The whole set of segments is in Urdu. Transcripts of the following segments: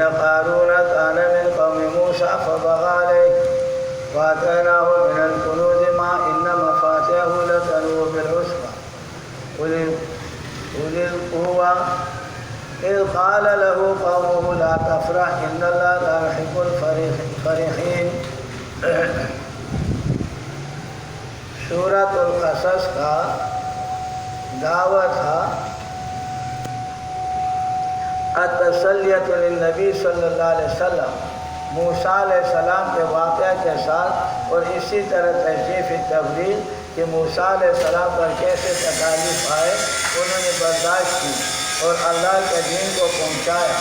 إن قارون كان من قوم موسى فبغى عليه وآتيناه من الكنوز ما إن مفاتحه لتنوء بالعصبة أولي القوة إذ قال له قومه لا تفرح إن الله لا يحب الفرحين. سورۃ القصص کا دعویٰ تھا التسلیۃ للنبی صلی اللہ علیہ وسلم، موسیٰ علیہ السلام کے واقعہ کے ساتھ، اور اسی طرح تشریف تبلیغ کہ موسیٰ علیہ السلام پر کیسے تکالیف آئے انہوں نے برداشت کی اور اللہ کے دین کو پہنچایا.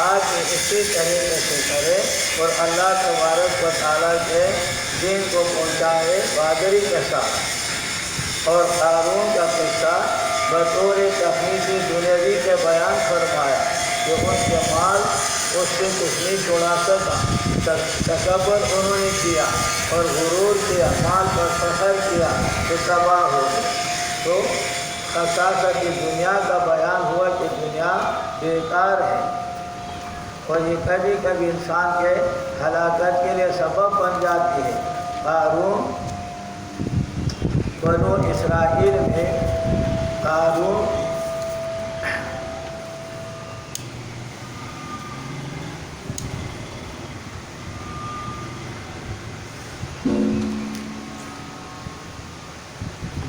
آج اسی طریقے سے کرے اور اللہ تبارک و تعالیٰ کے دین کو پہنچائے بہادری کے ساتھ. اور قارون کا قصہ بطور تخلیقی دنیاوی کے بیان فرمایا کہ ان کے مال اس سے کچھ نہیں چھوڑا سکا. تکبر انہوں نے کیا اور غرور کیا، مال پر فخر کیا کہ تباہ ہو گئے. تو خصاصہ کی دنیا کا بیان ہوا کہ دنیا بیکار ہے اور یہ کبھی کبھی انسان کے ہلاکت کے لیے سبب بن جاتی ہے. قارون بنو اسرائیل میں قارون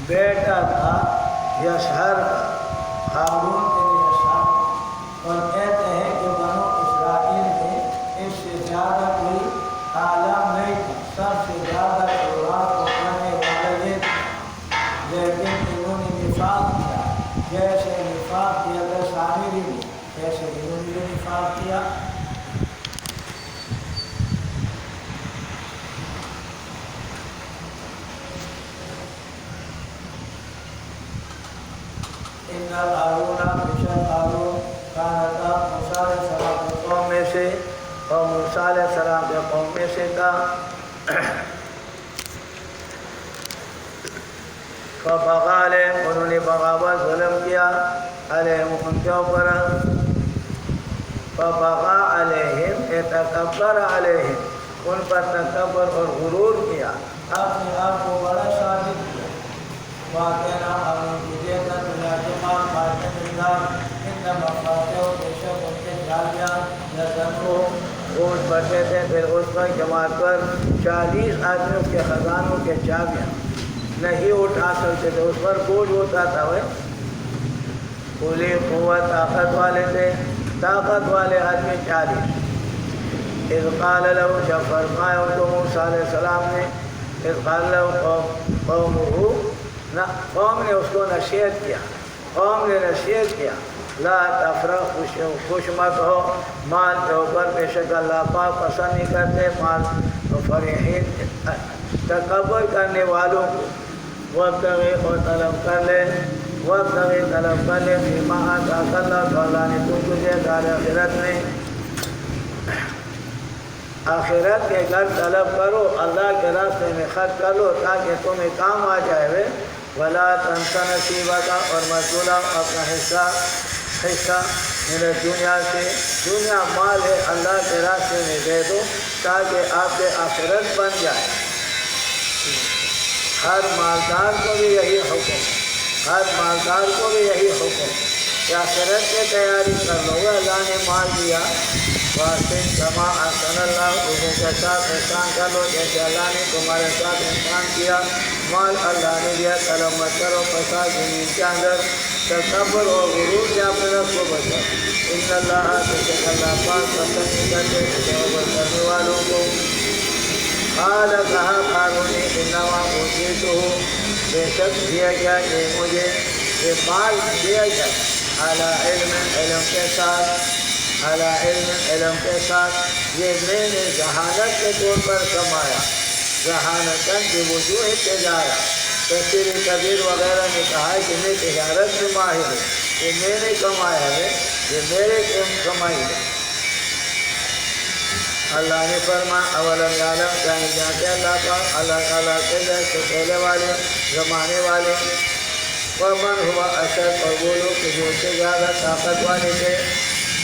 بیٹا تھا یشہر کا، قارون کے لیے یشہر، اور کہتے ہیں کہ بنو اسرائیل میں اس سے زیادہ کوئی عالم نہیں تھا، سب سے زیادہ تورات کو پڑھنے والا یہ تھا. لیکن انہوں نے نفاق کیا، جیسے نفاق کیا تھا سامری نے، جیسے انہوں نے نفاق کیا. ان قارون بشر قارون کانتا موسیٰ علیہ السلام کے قوم میں سے، اور موسیٰ علیہ السلام کے قوم میں سے تھا. فبغى علیہم، انہوں نے بغاوت ظلم کیا علیہم ان کے اوپر. فبغى علیہم تکبر علیہم، ان پر تکبر اور غرور کیا، اپنے آپ کو بڑا ثابت کیا. واقعنا ہمیں مجھے تھا دنیا کے مال مارکے ملدار انما فاتحوں بے شک ان کے جالیاں لتنو گوشت بڑھتے تھے. پھر اس پر جماعت پر 40 آدمی اس کے خزانوں کے چابیاں نہیں اٹھا سکتے تھے، اس پر بوجھ ہوتا تھا. وہ اولی قوت، طاقت والے تھے، طاقت والے آدمی 40. اذ قال له، جب فرمایا ان کو موسیٰ علیہ السلام نے، اذ قال له قومه، قوم نے اس کو نصیحت کیا، قوم نے نصیحت کیا لا تفرح، خوش مت ہو مال کے اوپر، بے شک اللہ پاک پسند نہیں کرتے مال فرحین، تکبر کرنے والوں کو. وابتغی، اور طلب کر لے، وابتغی طلب کر لے فیما آتاک اللہ، تو اللہ نے تجھے دار آخرت میں، آخرت کے گھر طلب کرو، اللہ کے راستے میں خرچ کر لو تاکہ تمہیں کام آ جائے. ولا تنس نصیبک، اور مت بھولا اپنا حصہ میرے دنیا سے، دنیا مال ہے اللہ کے راستے میں دے دو تاکہ آپ کے آخرت بن جائے. ہر مالدار کو بھی یہی حکم، ہر مالدار کو بھی یہی حکم کہ آخرت کی تیاری کر لو. اللہ نے مال دیا، واسطے کما احسن اللہ، لوگوں کے ساتھ احسان کر لو جیسے اللہ نے تمہارے ساتھ احسان کیا. مال اللہ نے دیا، طلب مت کرو فساد زمین کے اندر، تکبر اور غرور سے اپنے نفس کو بچاؤ. ان اللہ، بے شک اللہ پاک پسند نہیں کرتے تکبر کرنے والوں کو. قال، کہا قارون نے، انما اوتیتہ، بے شک دیا گیا یہ مجھے، یہ مال دیا گیا علی علم، علم کے ساتھ، علی علم، علم کے ساتھ، یہ میں نے ذہانت کے طور پر کمایا. ذہانتاً بوجوہ تجارت، تفسیر کبیر وغیرہ نے کہا ہے کہ میں تجارت میں ماہر ہوں، یہ میں نے کمایا ہے، یہ میرے کمائی ہے. اللہ نے فرمایا اولم یعلم، کیا نہیں جانتے اللہ پاک، اللہ تعالیٰ کے سے پہلے والے زمانے والے. ومن ہوا اشد، اور وہ لوگ کہ جو سے زیادہ طاقت والے تھے.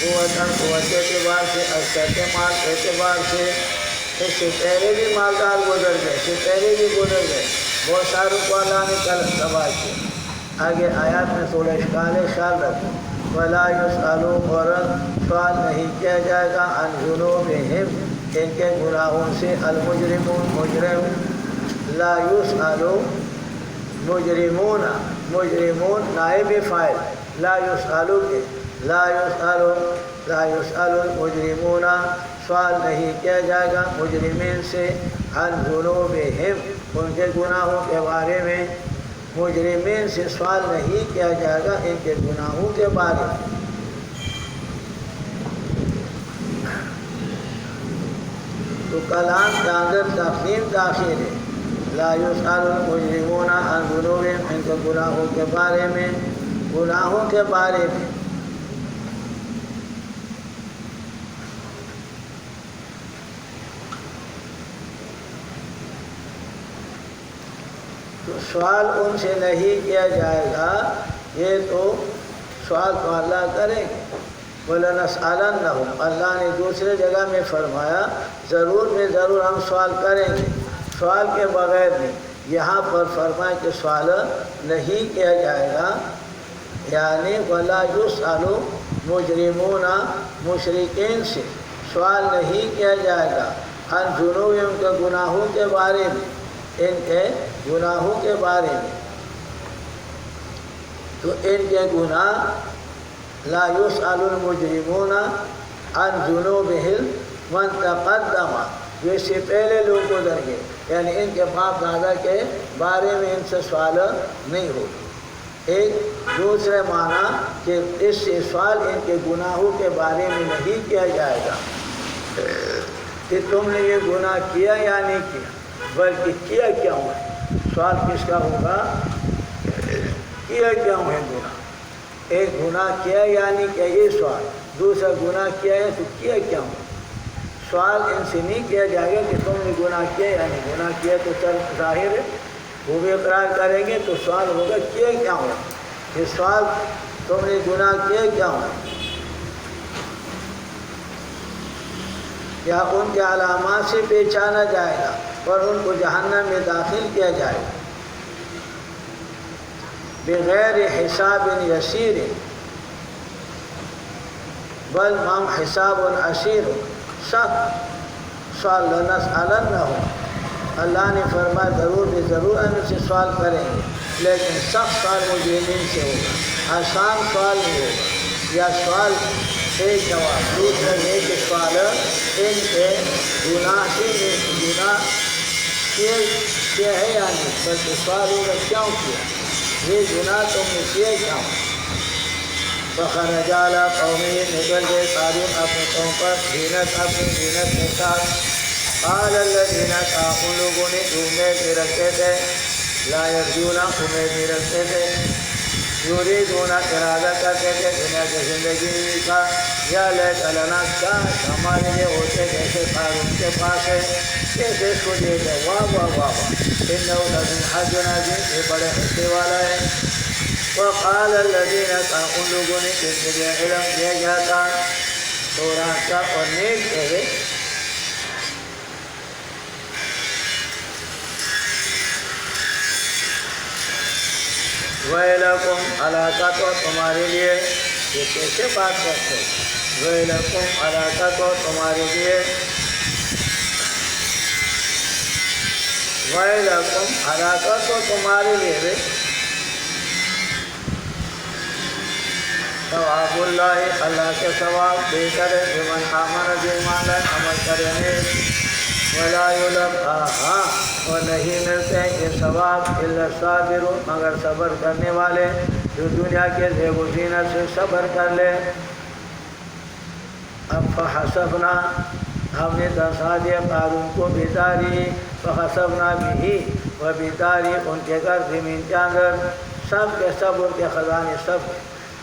قوت اعتبار سے، اکثر مال اعتبار سے. اس سے پہلے بھی مالدار گزر گئے، اس سے پہلے بھی گزر گئے، بہت ساروں کو اللہ نے کل تباہ کیا. آگے آیات میں تھوڑا اشکال ہے، خیال رکھو. وَلَا يُسْأَلُ، اور سوال نہیں کیا جائے گا، عن ذُنُوبِهِمْ، ان کے گناہوں سے، المجرمون، مجرم. لا يُسْأَلُ مجرمون، مجرمون نائب فاعل، لا يُسْأَلُ کے، لا يُسْأَلُ المجرمون، سوال نہیں کیا جائے گا مجرمین سے، عن ذنوبہم، ان کے گناہوں کے بارے میں. مجرمین سے سوال نہیں کیا جائے گا ان کے گناہوں کے بارے میں. تو کلام کے اندر تقسیم داخل ہے. لا يسأل المجرمون عن ذنوبہم، ان کے گناہوں کے بارے میں، گناہوں کے بارے میں. تو سوال ان سے نہیں کیا جائے گا، یہ تو سوال تو اللہ کریں گے. وَلَنَسْأَلَنَّهُمْ، اللہ نے دوسرے جگہ میں فرمایا ضرور میں ضرور ہم سوال کریں گے، سوال کے بغیر نہیں. یہاں پر فرمایا کہ سوال نہیں کیا جائے گا، یعنی وَلَا يُسْأَلُ مجرمون، مشرکین سے سوال نہیں کیا جائے گا، عن ذنوبہم، کے گناہوں کے بارے میں، ان کے گناہوں کے بارے میں. تو ان کے گناہ، لا يسأل المجرمون عن ذنوبہم من تقدم، جو اس سے پہلے لوگ گزر گئے، یعنی ان کے باپ دادا کے بارے میں ان سے سوال نہیں ہوگا. ایک دوسرے معنی کہ اس سے سوال ان کے گناہوں کے بارے میں نہیں کیا جائے گا کہ تم نے یہ گناہ کیا یا نہیں کیا، بلکہ کیا کیوں ہے. سوال کس کا ہوگا؟ کیا کیوں ہے گناہ. ایک گناہ کیا یا نہیں کیا یہ سوال، دوسرا گناہ کیا ہے تو کیا کیوں ہے. سوال ان سے نہیں کیا جائے گا کہ تم نے گناہ کیا یا نہیں. گناہ کیا تو ظاہر ہے، وہ بھی اقرار کریں گے، تو سوال ہوگا کیا کیوں ہے. یہ سوال تم نے گناہ کیا کیوں ہے. یا ان کے علامات سے پہچانا جائے گا اور ان کو جہنم میں داخل کیا جائے گا. بغیر حساب یسیر، بل ہم حساب عسیر، سخت سوال. لنسألنہم، اللہ نے فرمایا ضرور بھی ضرور ہم سے سوال کریں گے، لیکن سخت سوال مجرمین سے ہوگا، آسان سوال نہیں ہوگا. یا سوال ایک جواب، دوسرا یہ کہ سوال ان کے گناہ سے، گناہ کیا ہے یا نہیں، بلکہ سوال ہوگا کیوں کیا، یہ گناہ تم نے کیا کیوں. فخرج علی قومہ، نکل گئے قارون اپنے قوم پر، زینت اپنی زینت کے ساتھ. قال الذین، ان لوگوں نے جو امید میں رکھتے تھے، لا یرجون، امید میں رکھتے تھے، یریدون، ارادہ کرتے تھے دنیا کی زندگی کا، یا لیت لنا، کاش ہمارے لیے ہوتے جیسے قارون کے پاس ہے، کیسے اس کو دیے گئے. واہ واہ واہ واہ، انہ لمن حظ عظیم، یہ بڑے حصے والا ہے. وقال الذین، ان لوگوں نے جن کے لیے علم دیا گیا تھا تورات کا اور نیک تھے، وَيْلَكُمْ، ہلاکت ہو تمہارے لیے. یہ کیسے بات کرتے ہیں؟ وَيْلَكُمْ، ہلاکت ہو تمہارے لیے. وَيْلَكُمْ، ہلاکت ہو تمہارے لیے. ثواب اللہ، اللہ کے ثواب بہتر ہے، لمن آمن، جو ایمان لائے عمل کرنے. ولا یلقاها، اور نہیں ملتے یہ ثواب الا الصابرون، مگر صبر کرنے والے جو دنیا کے زیب و زینت سے صبر کر لے. اب فحسبنا، ہم نے دسا دیا قارون کو بیداری، فحسبنا بھی و بیداری، ان کے گھر زمین کے اندر سب کے سب ان کے خزانے سب.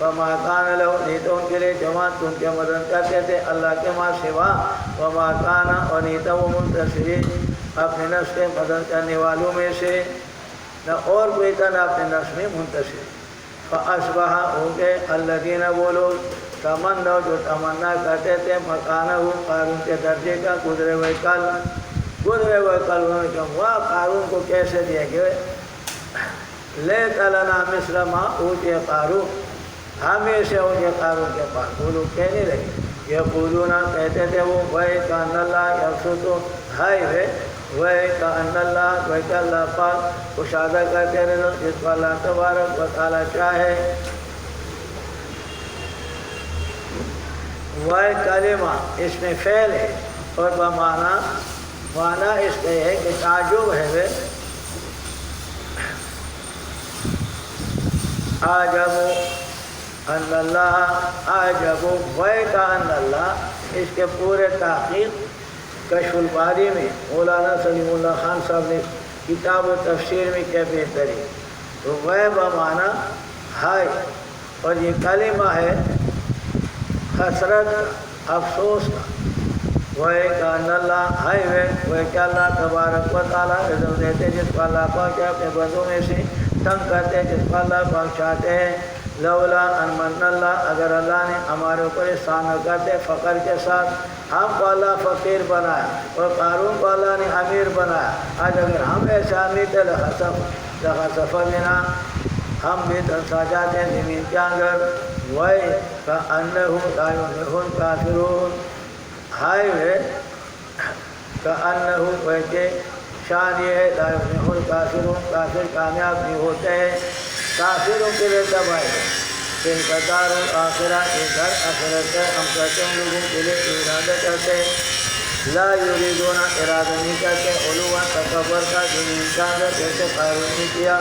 وما کان لہو، نہیں تو ان کے لیے جماعت ان کے مدد کرتے تھے اللہ کے ماں سوا. وما کان، اور نہیں تو وہ منتصرین، اپنے نفس کے مدد کرنے والوں میں سے، نہ اور کوئی تھا نہ اپنے نفس میں منتصر. فاصبح ہو گئے الذین وہ لوگ تمنوا جو تمنا کرتے تھے مکانہ قارون کے درجے کا گزرے ہوئے کل انہوں نے کہا واہ قارون کو کیسے دیا گیا لیت لنا مثل ما اوتی قارون ہمیں سے اوتی قارون کے پاس وہ لوگ کہنے لگے یقولون کہتے تھے وہ وَإِكَانَ اللَّهَ يَبْسُطُ ہائے وے وَإِكَانَ اللَّهَ وَإِكَ اللہ پاک کشادہ کرتے رہے جس کو اللہ تبارک و تعالیٰ چاہے وَإِ کلمہ اس میں فعل ہے اور معنی اس کا ہے کہ تعجب ہے وہ آجب ان اللہ آجب وَإِكَانَ اللہ اس کے پورے تحقیق کشف الباری میں مولانا سلیم اللہ خان صاحب نے کتاب و تفسیر میں کیا بہتری تو وہ بمعنی ہائے اور یہ کلمہ ہے حسرت افسوس کا وَإِكَانَ اللہ ہائے وہ کہ اللہ تبارک و تعالیٰ رزق دیتے جس کو اللہ پاک کے اپنے بندوں میں سے تنگ کرتے جس کو اللہ پاک چاہتے ہیں لولا ان من اللہ اگر اللہ نے ہمارے اوپر احسان نہ کرتے فقر کے ساتھ ہم کو اللہ فقیر بنایا اور قارون کو اللہ نے امیر بنایا آج اگر ہم ایسے امیر تھے لخسف بنا ہم بھی ترسا جاتے ہیں زمین کے اندر وَإِكَأَنَّهُ لَا يُفْلِحُ الْكَافِرُونَ ہائے وے كَأَنَّهُ وہ کہ شان یہ ہے لا يفلح الکافرون کافر کامیاب نہیں ہوتے ہیں کافروں کے لیے تباہی ہے ان کا دار الآخرہ یہ گھر آخرت ہے ہم کہتے ہیں لوگوں کے لیے ارادہ کرتے ہیں لا یریدون ارادہ نہیں کرتے علوا تکبر کا زمین کا اندر جیسے قارون نے کیا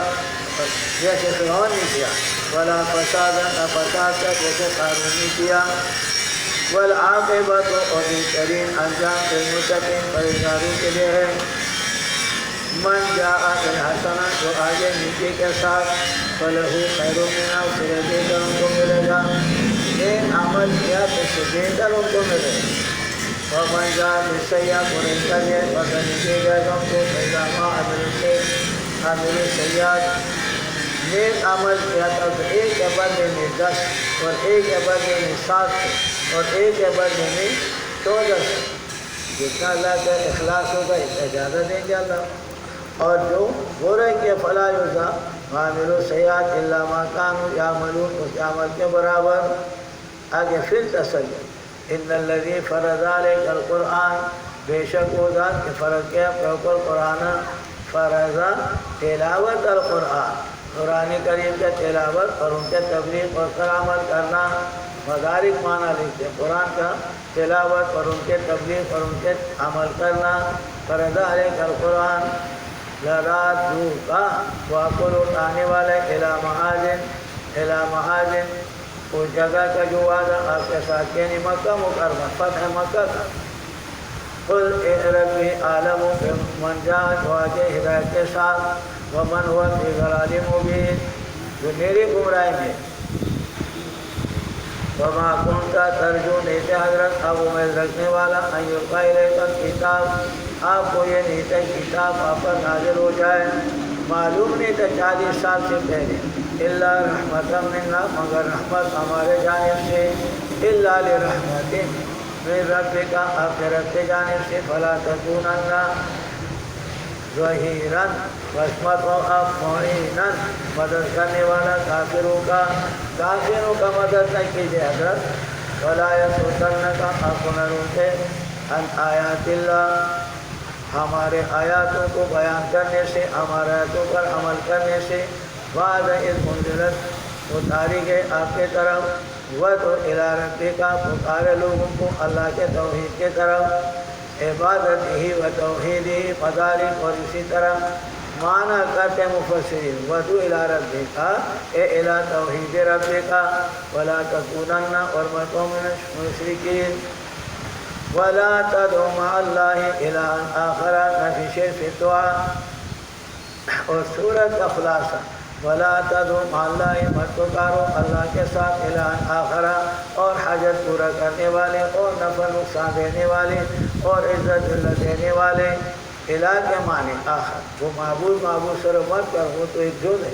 جیسے فرعون نے کیا ولا فساد نہ فساد کا جیسے قارون نے کیا والعاقبۃ اور بہترین انجام للمتقین پرہیزگاروں کے لیے ہے من جاء بالحسنہ جو آگے نیکی کے ساتھ فلہ خیر منہا اسے بہتر ان کو ملے گا ایک عمل کیا تو اس سے بہتر ان کو ملے گا ومن جاء بالسیئہ برے کریے فقد نیکی گئے ان کو فإذا ما عمل سیئات نیک عمل کیا تو ایک کے بدلے میں 10 اور ایک کے بدلے میں 7 اور ایک کے بدلے میں 14 جتنا اللہ کا اخلاص ہوگا اتنا زیادہ دیں گے اللہ اور جو برے کے فلا یجزا عاملوا سیئات الا ما كانوا یعملون اس عمل کے برابر آگے پھر تسلی ان الذی فرض علیک القرآن بے شک وہ ذات کے فرض کیا اپنے اوپر قرآن فرض تلاوت القرآن قرآن کریم کے تلاوت اور ان کے تبلیغ اور پر عمل کرنا مدارک معنی لکھتے ہیں قرآن کا تلاوت اور ان کے تبلیغ اور ان کے عمل کرنا فرض علیک القرآن لرادو کا واقع اٹھانے والے الی محاذن اس جگہ کا جو وعدہ آپ کے ساتھ یعنی مکہ مکرمہ فتح مکہ کا قل اے ربی عالم من جاء واجہ ہدایت کے ساتھ ومن ہوا فی ضلال مبین جو میری گمراہی میں وما کنتا ترجو نہیں تھے حضرت اب امید رکھنے والا ان یلقی الیک الکتاب آپ کو یہ نہیں تھا کتاب آپ پر نازل ہو جائے معلوم نہیں تھا 40 سال سے پہلے الا رحمت منا مگر رحمت ہمارے جانب سے الا لرحمت من ربک آپ کے رب کے جانب سے فلا تکونن ظہیرا واسمت و آپ معینا مدد کرنے والا کافروں کا مدد نہ کیجیے حضرت ولا یصدنک آپ کو نہ روکے ان آیات اللہ ہمارے آیاتوں کو بیان کرنے سے ہمارے آیاتوں پر عمل کرنے سے بعد اذ منزلت اتاری گئے آپ کے طرف وَدْعُ إِلَىٰ رَبِّكَ پکارے لوگوں کو اللہ کے توحید کے طرف عبادت ہی و توحید ہی مدارک اور اسی طرح معنی کرتے مفسرین وَدْعُ إِلَىٰ رَبِّكَ اے إِلَىٰ توحید ربِّكَ وَلَا تَكُونَنَّ اور مَتُوا مِنَ الْمُشْرِكِينَ وَلَا تَدْعُ مَعَ اللَّهِ إِلَٰهًا آخَرَ نفی شرف دعا اور سورت کا خلاصہ وَلَا تَدْعُ مَعَ اللَّهِ مت پکارو اللہ کے ساتھ الٰہًا آخر اور حاجت پورا کرنے والے اور نفع نقصان دینے والے اور عزت ذلت دینے والے الہ کے معنی آخر وہ معبود صرف مت کر وہ تو ایک جز ہے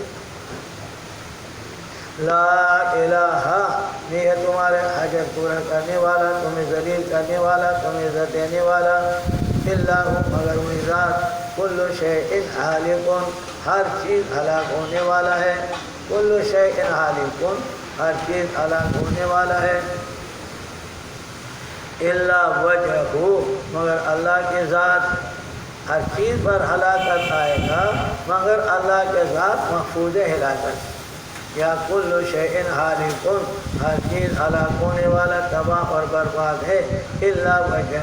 لا الہ نہیں ہے تمہارے حاجت پورا کرنے والا، تمہیں ذلیل کرنے والا، تمہیں عزت دینے والا، الا ہو مگر وہی ذات، کل شیء ہالک ہر چیز ہلاک ہونے والا ہے، کل شیء ہالک ہر چیز ہلاک ہونے والا ہے، الا وجہ مگر اللہ کی ذات، ہر چیز پر ہلاکت آئے گا مگر اللہ کے ذات محفوظ ہلاکت، یا کل شیء ہالک ہر چیز ہلاک ہونے والا تباہ اور برباد ہے، الا وجہ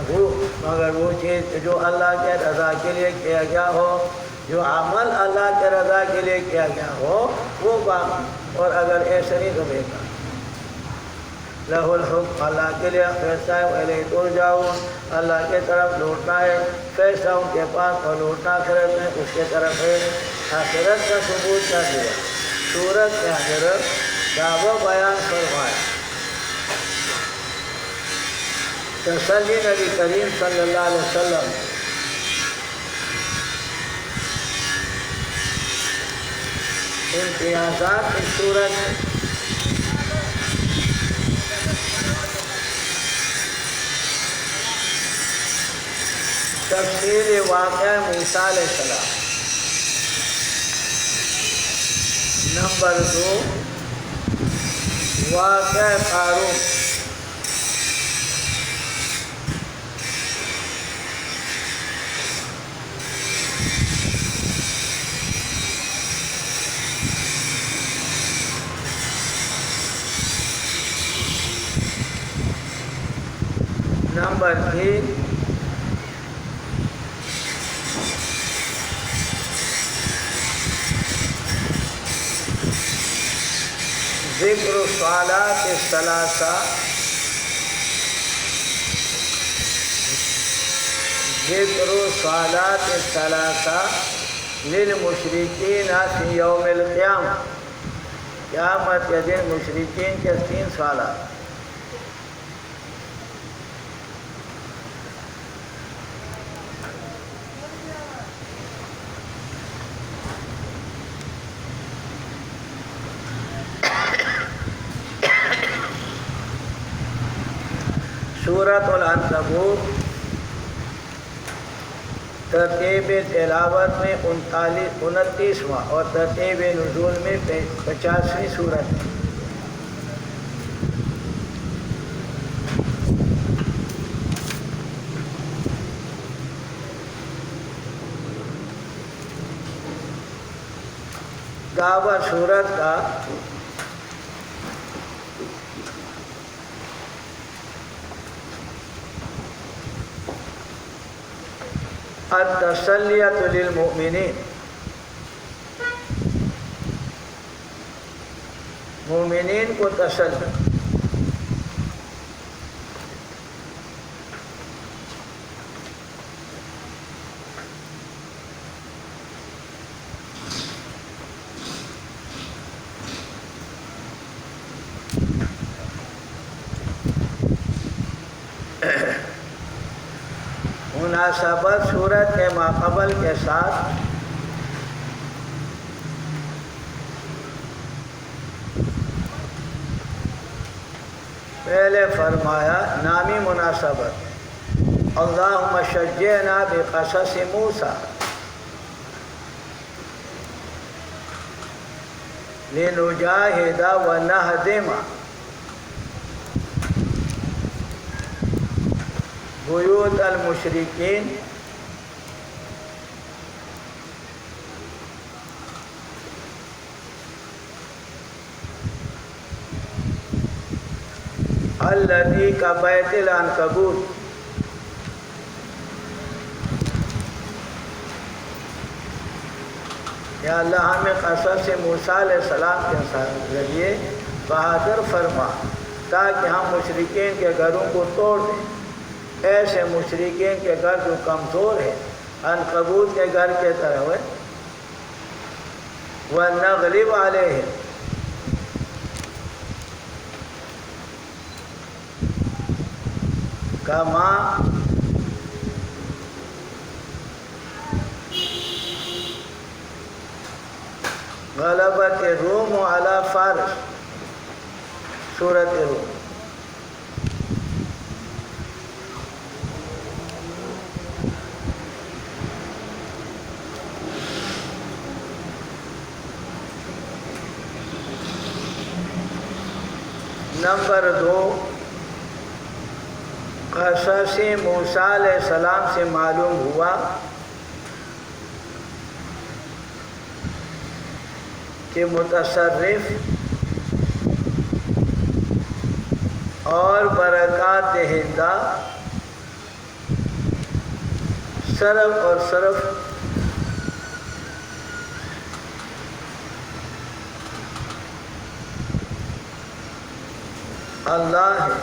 مگر وہ چیز جو اللہ کے رضا کے لیے کیا گیا ہو، جو عمل اللہ کے رضا کے لیے کیا گیا ہو وہ باقی، اور اگر ایسا نہیں تو بیکار۔ لہ الحکم اللہ کے لیے فیصلہ ہے، وَإِلَيْهِ تُرْجَعُونَ اللہ کے طرف لوٹنا ہے، فیصلہ ان کے پاس اور لوٹنا آخرت میں اس کے طرف ہے۔ آخرت کا ثبوت کر دیا، سورت کے آخرت دعوی بیان فرمایا، تسلی نبی کریم صلی اللہ علیہ وسلم، امتیازات اس سورت تفسیر واقعہ موسیٰ علیہ السلام، نمبر 2 واقعہ قارون، نمبر 3 ذکر الصلاۃ الثلاثہ، ذکر الصلاۃ الثلاثہ للمشرکین فی یوم القیامہ، قیامت کے دن مشرکین کے 3 صلات۔ سورۃ العنکبوت ترتیب تلاوت میں 29واں اور ترتیب نزول میں 50ویں سورت ہے۔ دعوی سورت کا التسلیۃ للمؤمنین، مومنین کو تسلی، مناسبت سورت کے ماقبل کے ساتھ پہلے فرمایا نامی مناسبت، اللہم شجعنا بقصص موسیٰ لنجاہد ونہدم بیوت المشرکین الذی کبیت العنکبوت، یا اللہ ہمیں قصص موسیٰ علیہ السلام کے ذریعے بہادر فرما تاکہ ہم مشرکین کے گھروں کو توڑ دیں، ایسے مشرکین کے گھر جو کمزور ہے، عنکبوت کے گھر کے طرح ہے، وَنَغْلِبْ عَلَيْهِمْ کما غلبت روم علی فارس، سورۃ روم۔ نمبر 2، قصص موسیٰ علیہ السلام سے معلوم ہوا کہ متصرف اور برکات دہندہ صرف اور صرف اللہ ہے،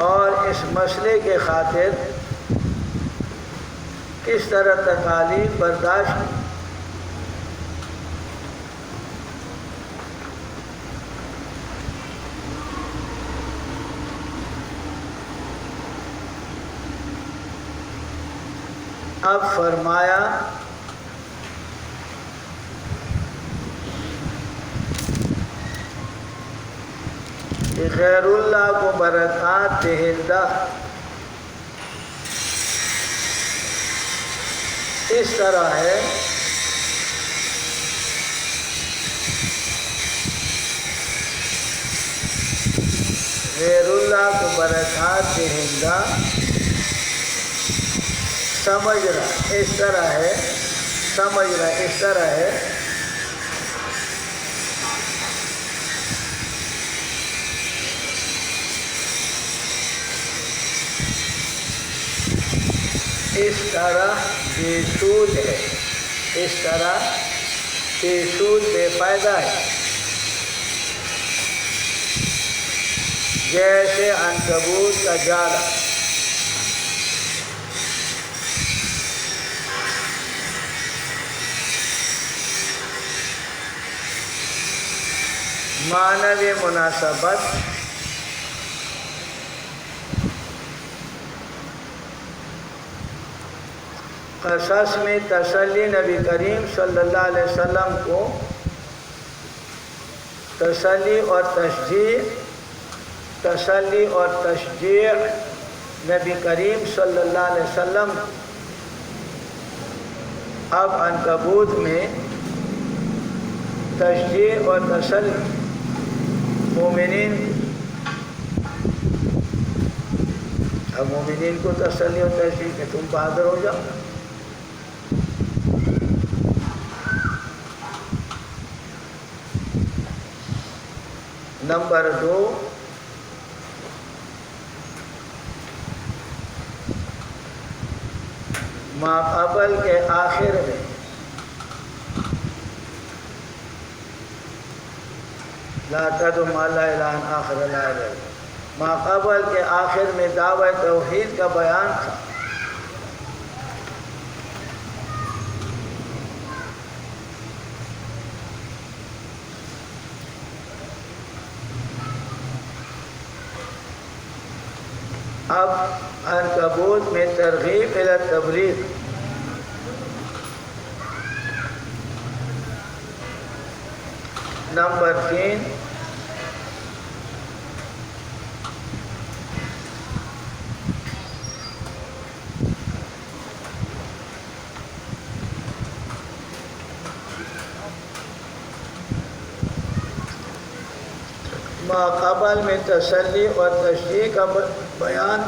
اور اس مسئلے کے خاطر کس طرح تکالیف برداشت کی۔ اب فرمایا کہ غیر اللہ کو برکات دہندہ اس طرح ہے غیر اللہ کو برکات دہندہ سمجھ رہا اس طرح ہے، سمجھ رہا اس طرح ہے اس طرح بے سود ہے، اس طرح بے سود بے فائدہ ہے، جیسے عنکبوت کا جالا۔ معنوی مناسبت قصص میں تسلی نبی کریم صلی اللہ علیہ وسلم کو تسلی اور تشجیع نبی کریم صلی اللہ علیہ وسلم۔ اب عنکبوت میں تشجیع اور تسلی مومنین، اب مومنین کو تسلی اور تشجیع کہ تم بہادر ہو جاؤ۔ نمبر 2، ماقبل کے آخر میں لا تدعوا مع اللہ الہا آخر لا الہ الا اللہ، ماقبل کے آخر میں دعوی توحید کا بیان تھا۔ اب عنکبوت میں ترغیب الی تبلیغ۔ نمبر 3، ماقبل میں تسلی اور تشجیع کا بیان،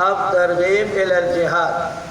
اب ترغیب الی الجہاد۔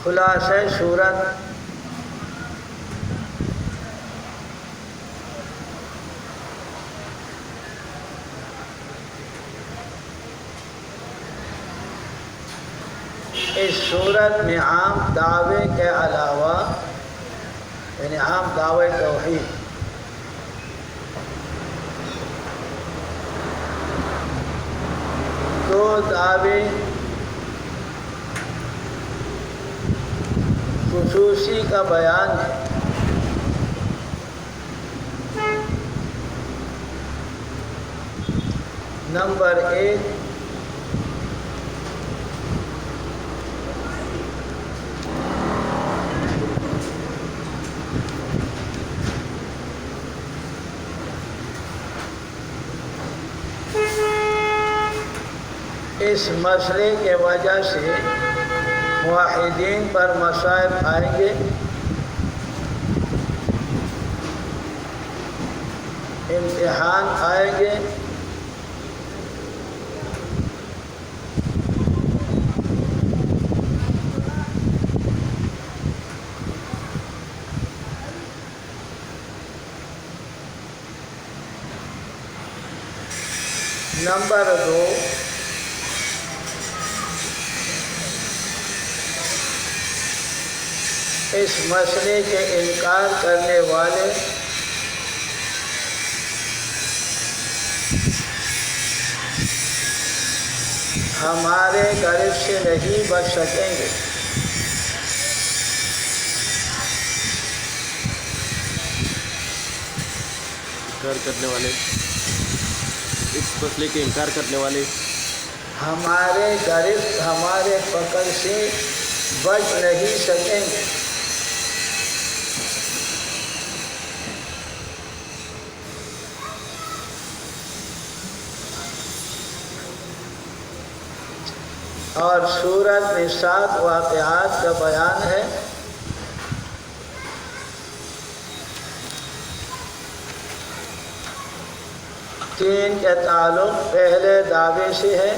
خلاصہ صورت، اس صورت میں عام دعوے کے علاوہ یعنی عام دعوے توحید دو دعوے خصوصی کا بیان ہے۔ نمبر 1 اس مسئلے کے وجہ سے موحدین پر مصائب آئیں گے، امتحان آئیں گے، نمبر 2 اس مسئلے کے انکار کرنے والے ہمارے غرض سے نہیں بچ سکیں گے۔ انکار کرنے والے، اس مسئلے کے انکار کرنے والے ہمارے غرض ہمارے پکڑ سے بچ نہیں سکیں گے۔ اور سورت میں 7 واقعات کا بیان ہے۔ تین کا تعلق پہلے دعوے سے ہے،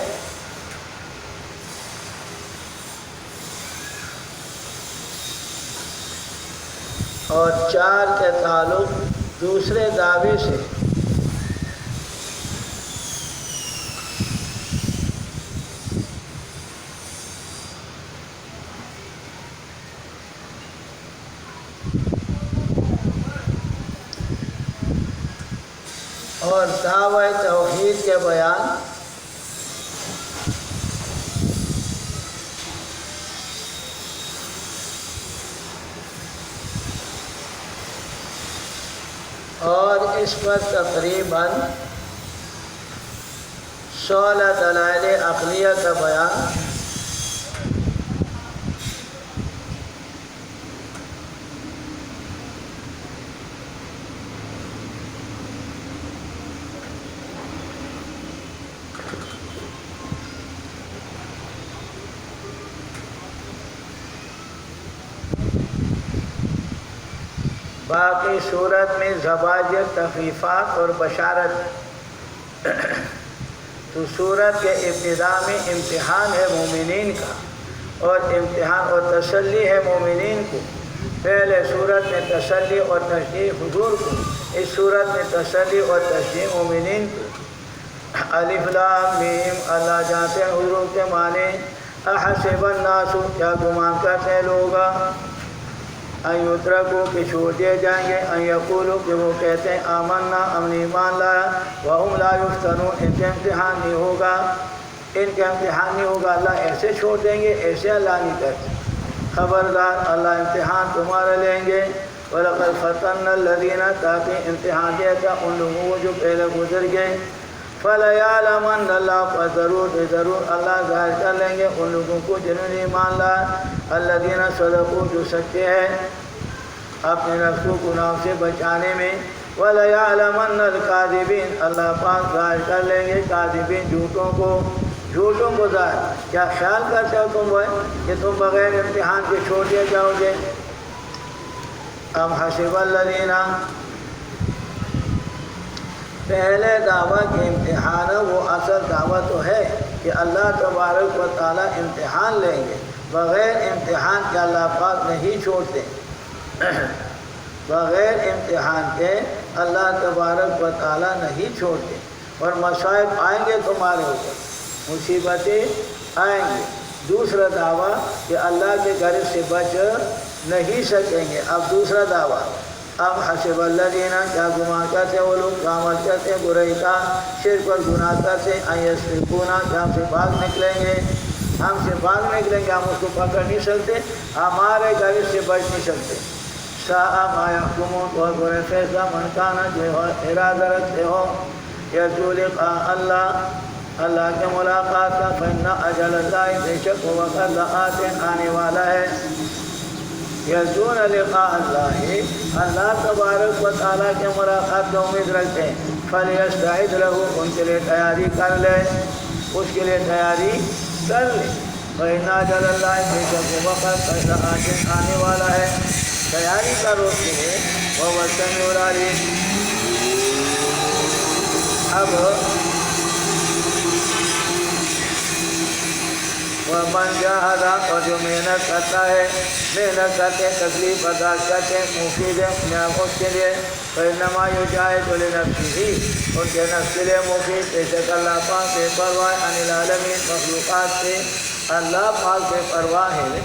اور 4 کا تعلق دوسرے دعوے سے۔ اور دعوی توحید کے بیان اور اس پر تقریباً 16 دلائل عقلیہ کا بیان۔ باقی صورت میں زواجر، تخفیفات اور بشارت۔ تو صورت کے ابتدا میں امتحان ہے مومنین کا، اور امتحان اور تسلی ہے مومنین کو۔ پہلے صورت میں تسلی اور تشجیع حضور کو، اس صورت میں تسلی اور تشجیع مومنین کو۔ الف لام میم، اللہ جانتے ہیں حضور کے معنی۔ احسب الناس، کیا گمان کرتے ہیں لوگ، ان یترکوا کہ چھوڑ دیے جائیں گے، ان یقولوا کہ وہ کہتے ہیں آمنا ہم نے ایمان لایا، وہم لا یفتنون ان کا امتحان نہیں ہوگا، ان کا امتحان نہیں ہوگا، اللہ ایسے چھوڑ دیں گے، ایسے اللہ نہیں کرتے۔ خبردار، اللہ امتحان تمہارا لیں گے۔ وَلَقَدْ فَتَنَّا الَّذِينَ، تاکہ امتحان دیا تھا ان لوگوں کو جو پہلے گزر گئے۔ فَلَيَعْلَمَنَّ اللَّهُ، پر ضرور اللہ ظاہر کر لیں گے ان لوگوں کو جنہوں نے ایمان لایا۔ الذین صدقوا، جو سچے ہیں اپنے نفس کو گناہ سے بچانے میں۔ وَلَيَعْلَمَنَّ الْكَاذِبِينَ، اللہ پاک ظاہر کر لیں گے کاذبین، جھوٹوں کو ظاہر۔ کیا خیال کرتے ہو تم وہ کہ تم بغیر امتحان کے چھوڑ دیا جاؤ گے؟ ام حسب الذین، پہلے دعویٰ کہ امتحان وہ اصل دعویٰ تو ہے کہ اللہ تبارک و تعالیٰ امتحان لیں گے، بغیر امتحان کے اللہ پاک نہیں چھوڑتے۔ بغیر امتحان کے اللہ تبارک و تعالیٰ نہیں چھوڑتے۔ اور مصائب آئیں گے تمہارے اوپر، مصیبتیں آئیں گی، دوسرا دعویٰ کہ اللہ کے غضب سے بچ نہیں سکیں گے. اب دوسرا دعویٰ، اب حسب الذین، کیا گمان کرتے وہ لوگ عمل کرتے برائی کا، شرک اور گناہ کرتے، ان یسرکونا، کہ ہم سے بھاگ نکلیں گے، ہم سے بھاگ نکلیں گے، ہم اس کو پکڑ نہیں سکتے، ہمارے غضب سے بچ نہیں سکتے. ساء ما یحکمون، بہت برے فیصلہ من کانا، جو ارادہ رکھتے ہو یرجو لقاء اللہ، اللہ کے ملاقات کا، فإن اجل اللہ، بے شک وہ وقت لآت، آنے والا ہے. یرجون لقاء اللہ، اللہ تبارک و تعالیٰ کے ملاقات کی امید رکھتے ہیں. فلیستعد لہ، ان کے لیے تیاری کر لے، اس کے لیے تیاری کر لے. فإن اجل اللہ، بے شک وہ وقت لآت، آنے والا ہے. تیاری کرو اس کے لیے. وہو السمیع العلیم. اب ومن جاہد، اور جو محنت کرتا ہے، محنت کرتے تکلیف برداشت کرتے مفید ہے اس کے لیے، فإنما یجاہد لنفسہ، ان کے نفس کے لیے مفید. بے شک اللہ پاک بے پرواہ عن العالمین، مخلوقات سے اللہ پاک بے پرواہ ہے.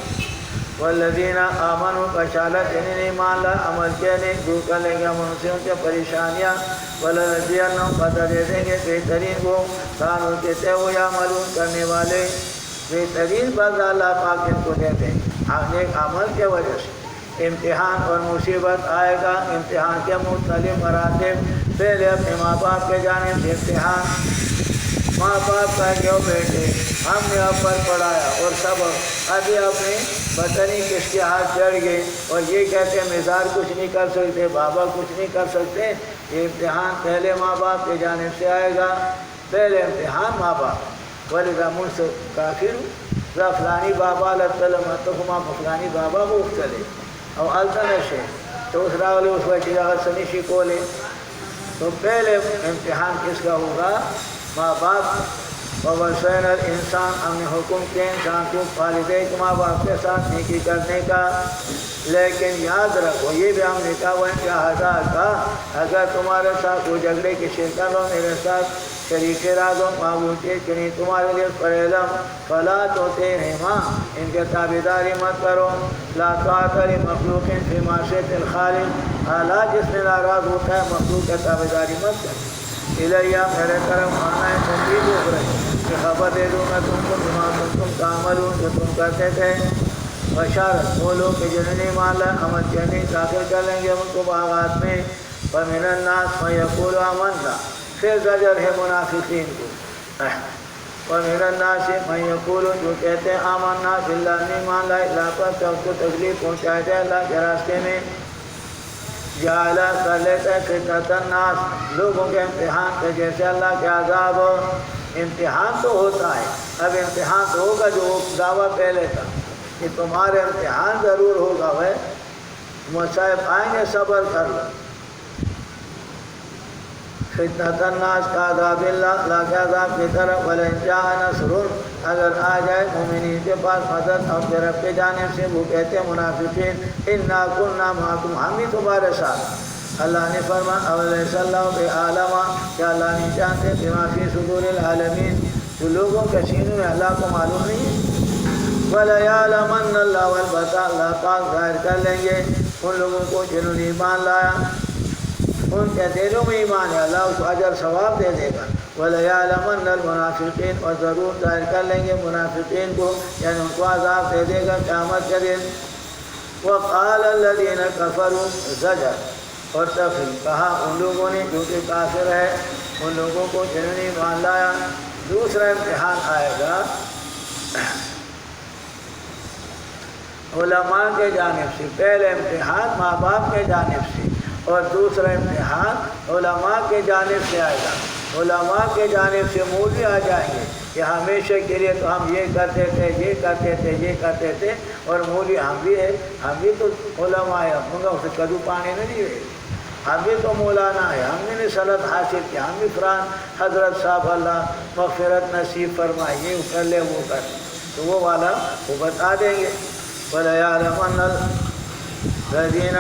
والذین آمنوا، بشارت انہیں ایمان لا عمل کیا نہیں، دور کر لیں گے ہم ان سے ان کے پریشانیاں. ولنجزینہم، بدلہ دے دیں گے بہترین وہ کانوا کہتے وہ یعملون، کرنے والے، بہترین بدلہ اللہ پاک ان کو دیتے ہیں نیک عمل کے وجہ سے. امتحان اور مصیبت آئے گا، امتحان کے مختلف مراتب. پہلے اپنے ماں باپ کے جانب سے امتحان، ماں باپ کا جو بیٹے ہم نے آپ پر پڑھایا اور سبق، ابھی اپنے پتہ نہیں کس کے ہاتھ چڑھ گئے اور یہ کہتے ہیں مزار کچھ نہیں کر سکتے، بابا کچھ نہیں کر سکتے. یہ امتحان پہلے ماں باپ کے جانب سے آئے گا. پہلے امتحان ماں باپ. وَلِذَا مُنْسَ کافر ذا فلانی بابا لَتَّلَمَتُهُمَا، فلانی بابا وہ اختلے اور التنشے تو اس راولے اس وقت اگر سنیشی کو لے. تو پہلے امتحان کس کا ہوگا؟ ماں باپ. وَوَصَّيْنَا الْإِنسَانَ، ہم نے حکم کیا انسان کو والدین کے ماں باپ کے ساتھ نیکی کرنے کا. لیکن یاد رکھو یہ بھی ہم نے کہا وہ انتہا کا، اگر تمہارے ساتھ وہ جھگڑے کی شرکت ہو میرے ساتھ شریک ارادوں معبود کے نہیں تمہارے لیے پرعلم، فلا تطیعہما، ان کے تابعداری مت کرو. لا طاعۃ لمخلوق فی معصیۃ الخالق، اللہ جس میں ناراض ہوتا ہے مخلوق کے تابعداری مت کرو. الیہ، میرے طرف آنا ہے تنبیہ اخرى، کہ خبر دے دوں میں تم کو بما کنتم تعملون، جو تم کرتے تھے. بشارت وہ لوگ کہ جنہوں نے ایمان لایا عمل کیا نہیں، داخل کر لیں گے ان کو باغات میں. فمن الناس من یقول آمنا، پھر زجر ہے منافقین کو. ومن الناس من یقول، جو کہتے ہیں آمنا باللہ، ایمان لائے، اللہ پر سب کو تکلیف پہنچائے جائے اللہ کے راستے میں. جعل، کر لیتا ہے فتنۃ الناس، لوگوں کے امتحان کے جیسے اللہ کے عذاب. امتحان تو ہوتا ہے، اب امتحان تو ہوگا جو دعویٰ پہلے تھا کہ تمہارے امتحان ضرور ہوگا، وہ مصائب آئیں گے، صبر کر لو. فتنۃ الناس کا عذاب اللہ، اللہ کے عذاب کی طرف. وَلَئِن جَاءَ نَصْرٌ، اگر آ جائے مومنین کے پاس مدد اور رب کے جانب سے، وہ کہتے ہیں منافقین اِنَّا كُنَّا مَعَكُمْ، ہم ہی تمہارے ساتھ. اللہ نے فرمایا اَوَلَيْسَ اللَّهُ بِأَعْلَمَ، کیا اللہ نہیں جانتے بِمَا فِي صُدُورِ الْعَالَمِينَ، جو لوگوں کے سینوں میں اللہ کو معلوم نہیں ہے. وَلَيَعْلَمَنَّ اللَّهُ، البتہ اللہ پاک ظاہر کر لیں گے ان لوگوں کو جنہوں نے ایمان لایا، ان کے دلوں میں ایمان ہے، اللہ اس کو اجر ثواب دے دے گا. وَلَيَعْلَمَنَّ الْمُنَافِقِينَ، اور ضرور ظاہر کر لیں گے منافقین کو، یعنی ان کو عذاب دے دے گا قیامت کے دن. وَقَالَ الَّذِينَ كَفَرُوا، زجر اور تفریح، کہا ان لوگوں نے جو کہ کافر ہے، ان لوگوں کو جنہوں نے ایمان لایا. دوسرا امتحان آئے گا علماء کے جانب سے. پہلے امتحان ماں باپ کے جانب سے اور دوسرا امتحان علماء کے جانب سے آئے گا. علماء کے جانب سے مولوی آ جائیں گے کہ ہمیشہ کے لیے تو ہم یہ کرتے تھے، یہ کرتے تھے، یہ کرتے تھے، اور مولوی ہم بھی ہے، ہم بھی تو علماء ہے، ہم گا اسے کدو پانی نہیں ہوئے، ہم بھی تو مولانا ہے، ہم نے صنعت حاصل کیا، ہم بھی فران حضرت صاحب اللہ مغفرت نصیب فرمائے، یہ کر لے وہ کر لے، تو وہ والا وہ بتا دیں گے. وَلَيَعْلَمَنَّ الَّذِينَ،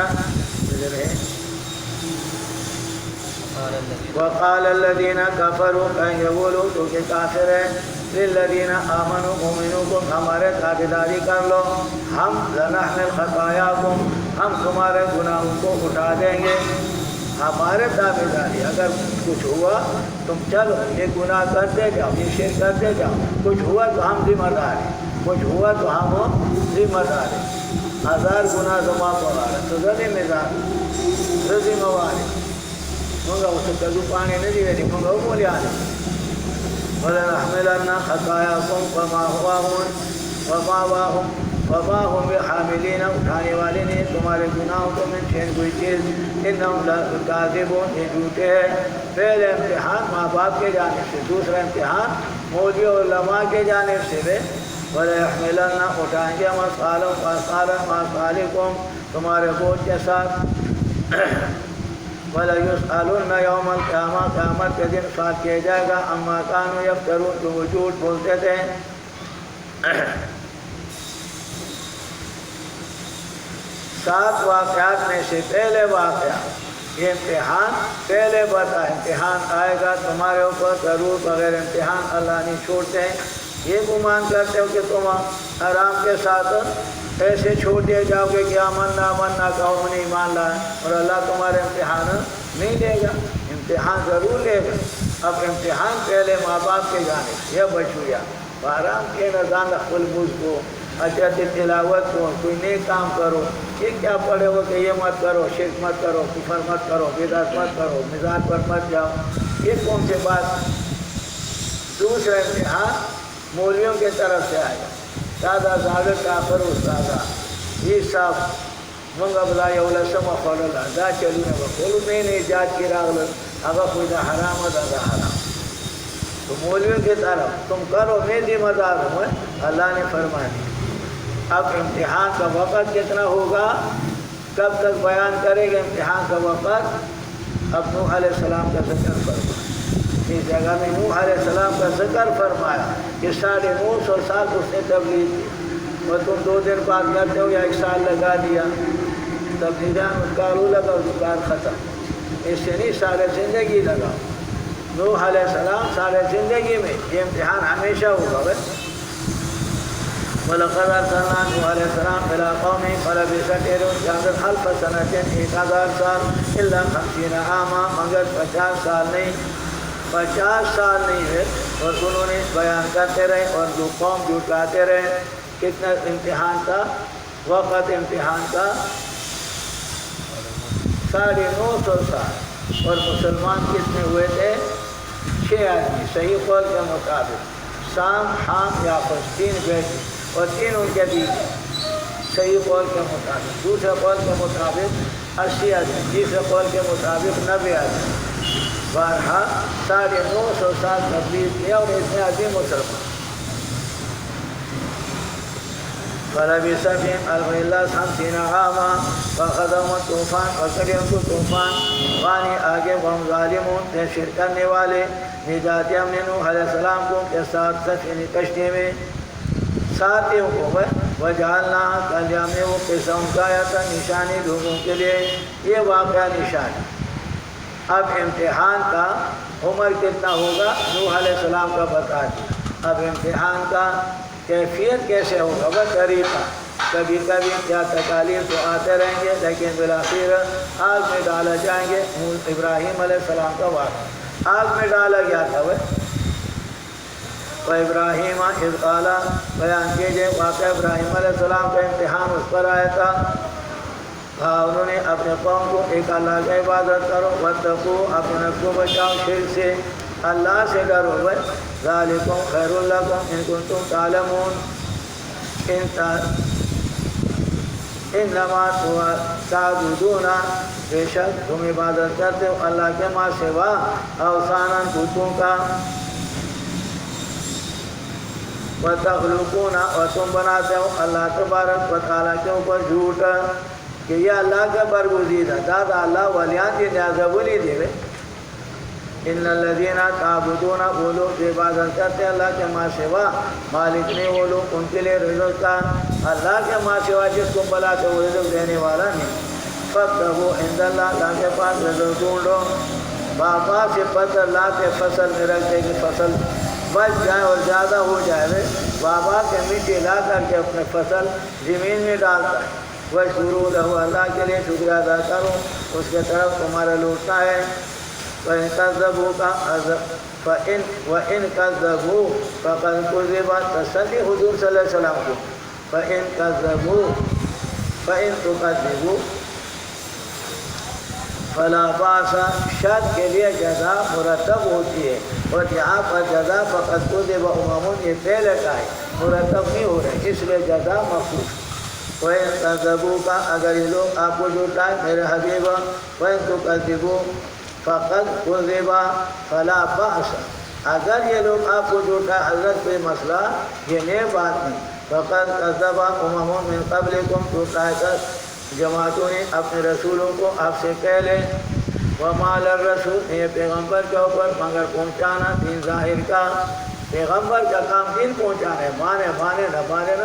وَقَالَ الَّذِينَ كَفَرُوا، کہیں گے وہ لوگ جو کہ کافر ہیں، للذین آمنوا مومنوں کو ہمارے تابعداری کر لو، ہم لنحمل خطایاکم ہم تمہارے گناہوں کو اٹھا دیں گے، ہمارے تابعداری اگر کچھ ہوا تم چلو یہ گناہ کرتے جاؤ یہ شرک کرتے جاؤ، کچھ ہوا تو ہم ذمہ دار ہیں، کچھ ہوا تو ہم ذمہ دار ہیں، 1000 گناہ زما پڑا تو زدے مزار رضی مواری منگا اسے کدو پانے نہیں دیئے منگا وہ بولی آنے وَلَنَحْمِلَنَّ خَطَايَاكُمْ وَمَا هُمْ بِحَامِلِينَ اٹھانے والے نے تمہارے گناہوں کو من شین کوئی چیز انہم لَكَاذِبُونَ یہ جھوٹے ہیں۔ پہلے امتحان ماں باپ کے جانب سے، دوسرا امتحان مولوی اور علماء کے جانب سے بھی وَلَيَحْمِلَنَّ اٹھائیں گے مَصَالِكُمْ تمہارے بوجھ کے ساتھ وَلَيُسْأَلُنَّ يَوْمَ الْقِيَامَةِ قیامت کے دن سوال کیا جائے گا اما كانوا يفترون جو وہ جھوٹ بولتے تھے۔ 7 واقعات میں سے پہلے واقعہ یہ امتحان پہلے بتا امتحان آئے گا تمہارے اوپر ضرور، بغیر امتحان اللہ نہیں چھوڑتے ہیں۔ یہ گمان کرتے ہو کہ تم آرام کے ساتھ ایسے چھوٹے جاؤ گے کہ آمنا کہو نہیں مان لائے اور اللہ تمہارے امتحان نہیں لے گا، امتحان ضرور لے گا۔ اب امتحان پہلے ماں باپ کے جانب یہ بچویا آرام کے نظام خل بوجھ کو اجت تلاوت کو کوئی نیک کام کرو، یہ کیا پڑھے ہو کہ یہ مت کرو، شرک مت کرو، کفر مت کرو، بدعت مت کرو، مزاج پر مت جاؤ، یہ کون سی بات۔ دوسرا امتحان مولویوں کی طرف سے آئے گا، دادا زاگر کافر استادا یہ صاحب منگا بلا یولا سما خورلا دا چلو نے بخولو نہیں جات کی راغل اگر کوئی دا حرام دا حرام، تو مولویوں کی طرف تم کرو میں ذمہ دار ہوں۔ اللہ نے فرمایا اب امتحان کا وقت کتنا ہوگا، کب تک بیان کرے گا امتحان کا وقت۔ اب نوح علیہ السلام کا ذکر فرمایا، اس جگہ میں نوح علیہ السلام کا ذکر فرمایا کہ 950 سال اس نے تبلیغ کی، اور تم 2 دن بعد کرتے ہو یا 1 سال لگا دیا، تبلیغان کارو لگا اور کار ختم، اس سے نہیں سارے زندگی لگاؤ۔ نوح علیہ السلام سارے زندگی میں یہ امتحان ہمیشہ ہوگا بس۔ وَلَقَدْ أَرْسَلْنَا نُوحًا عَلَيْهِ السَّلَامَ إِلَىٰ قَوْمِهِ فَلَبِثَ فِيهِمْ أَلْفَ سَنَةٍ 1000 سال إِلَّا 50 عَامًا مگر 50 سال نہیں، 50 سال نہیں ہے، اور انہوں نے بیان کرتے رہے اور جو قوم جھٹلاتے رہے۔ کتنا امتحان کا وقت، امتحان کا 950 سال، اور مسلمان کتنے ہوئے تھے 6 آدمی صحیح قول کے مطابق، سام، حام، یافس 3 بیٹے اور 3 ان کے بیوی، صحیح قول کے مطابق۔ دوسرے قول کے مطابق 80 آدمی، تیسرے قول کے مطابق 90 آدمی، بارہا 950 سال تبلیغ کیا اور اتنے آدمی مسلمان۔ فَلَبِثَ فِيهِمْ إِلَّا 50 عَامًا فَأَخَذَهُمُ الطُّوفَانُ پکڑے ان کو طوفان، پانی آگے وَهُمْ ظَالِمُونَ تھے شرک کرنے والے۔ نجات ہم نے نوح علیہ السلام کو کے ساتھ سفینہ کشتی میں ساتھیوں کو وَجَعَلْنَا کل ہم نے وہ قصہ اٹھایا تھا نشانی لوگوں کے لیے، یہ واقعہ نشانی۔ اب امتحان کا عمر کتنا ہوگا نوح علیہ السلام کا بتا دیا، اب امتحان کا کیفیت کیسے ہوگا وہ طریقہ، کبھی کبھی کیا تکالیف تو آتے رہیں گے لیکن بالآخر آگ میں ڈالا جائیں گے۔ ابراہیم علیہ السلام کا واقعہ آگ میں ڈالا گیا تھا وہ ابراہیم اذ قال بیان کیجئے واقعہ ابراہیم علیہ السلام کا امتحان اس پر آیا تھا۔ انہوں نے اپنے قوم کو ایک اللہ کی عبادت کرو، واتقوا اپنے نفس کو بچاؤ شرک سے، اللہ سے ڈرو، ذالکم خیر لکم ان کنتم تعلمون، انما تعبدون بے شک تم عبادت کرتے ہو اللہ کے ماں سوا اوثانا بتوں کا، وتخلقون اور تم بناتے ہو اللہ تبارک و تعالیٰ کے اوپر جھوٹ کہ یہ اللہ کا برگزیدہ دادا اللہ ولیان کی نیازہ بولی دے۔ ان الذین تعبدون وہ لوگ جو عبادت کرتے ہیں اللہ کے ماں سوا، مالک نہیں وہ لوگ ان کے لیے رزق کا، اللہ کے ماں سوا جس کو بلاتے وہ رزق دینے والا نہیں۔ فابتغوا عند اللہ اللہ کے پاس رزق ڈھونڈو، باپا سے پتھر لا کے فصل میں رکھتے کہ فصل بچ جائے اور زیادہ ہو جائے بابا کے مٹی لا کر کے اپنے فصل زمین میں ڈالتا ہے۔ وَاشْكُرُوا لَهُ، اللہ کے لیے شکریہ ادا کرو، اس کے طرف تمہارا لوٹنا ہے۔ وَإِن كَذَّبُوا فَقَدْ كُذِّبَ، تسلی حضور صلی اللہ علیہ وسلم کو۔ فَإِن تُكَذِّبُوا فَلَا بَأْسَ، شرط کے لیے جزا مرتب ہوتی ہے، اور یہاں پر جزا فقط كُذِّبَ أُمَمٌ یہ پہلے کا ہے، مرتب نہیں ہو رہے، اس لیے جزا مخصوص۔ وَإِن كَذَّبُوكَ، اگر یہ لوگ آپ کو جھٹلائیں میرے حبیب، وَإِن تُكَذِّبُوا فَقَدْ كُذِّبَ فَلَا بَأْسَ، اگر یہ لوگ آپ کو جھٹلائیں حضرت کوئی مسئلہ یہ نئے بات نہیں۔ فَقَدْ كَذَّبَ أُمَمٌ مِّن قَبْلِكُمْ، جھٹلائے کر جماعتوں نے اپنے رسولوں کو آپ سے پہلے۔ وَمَا لِلرَّسُولِ، یہ پیغمبر کے اوپر مگر پہنچانا دین ظاہر کا، پیغمبر کا کام دین پہنچانا ہے، مانے نہ مانے۔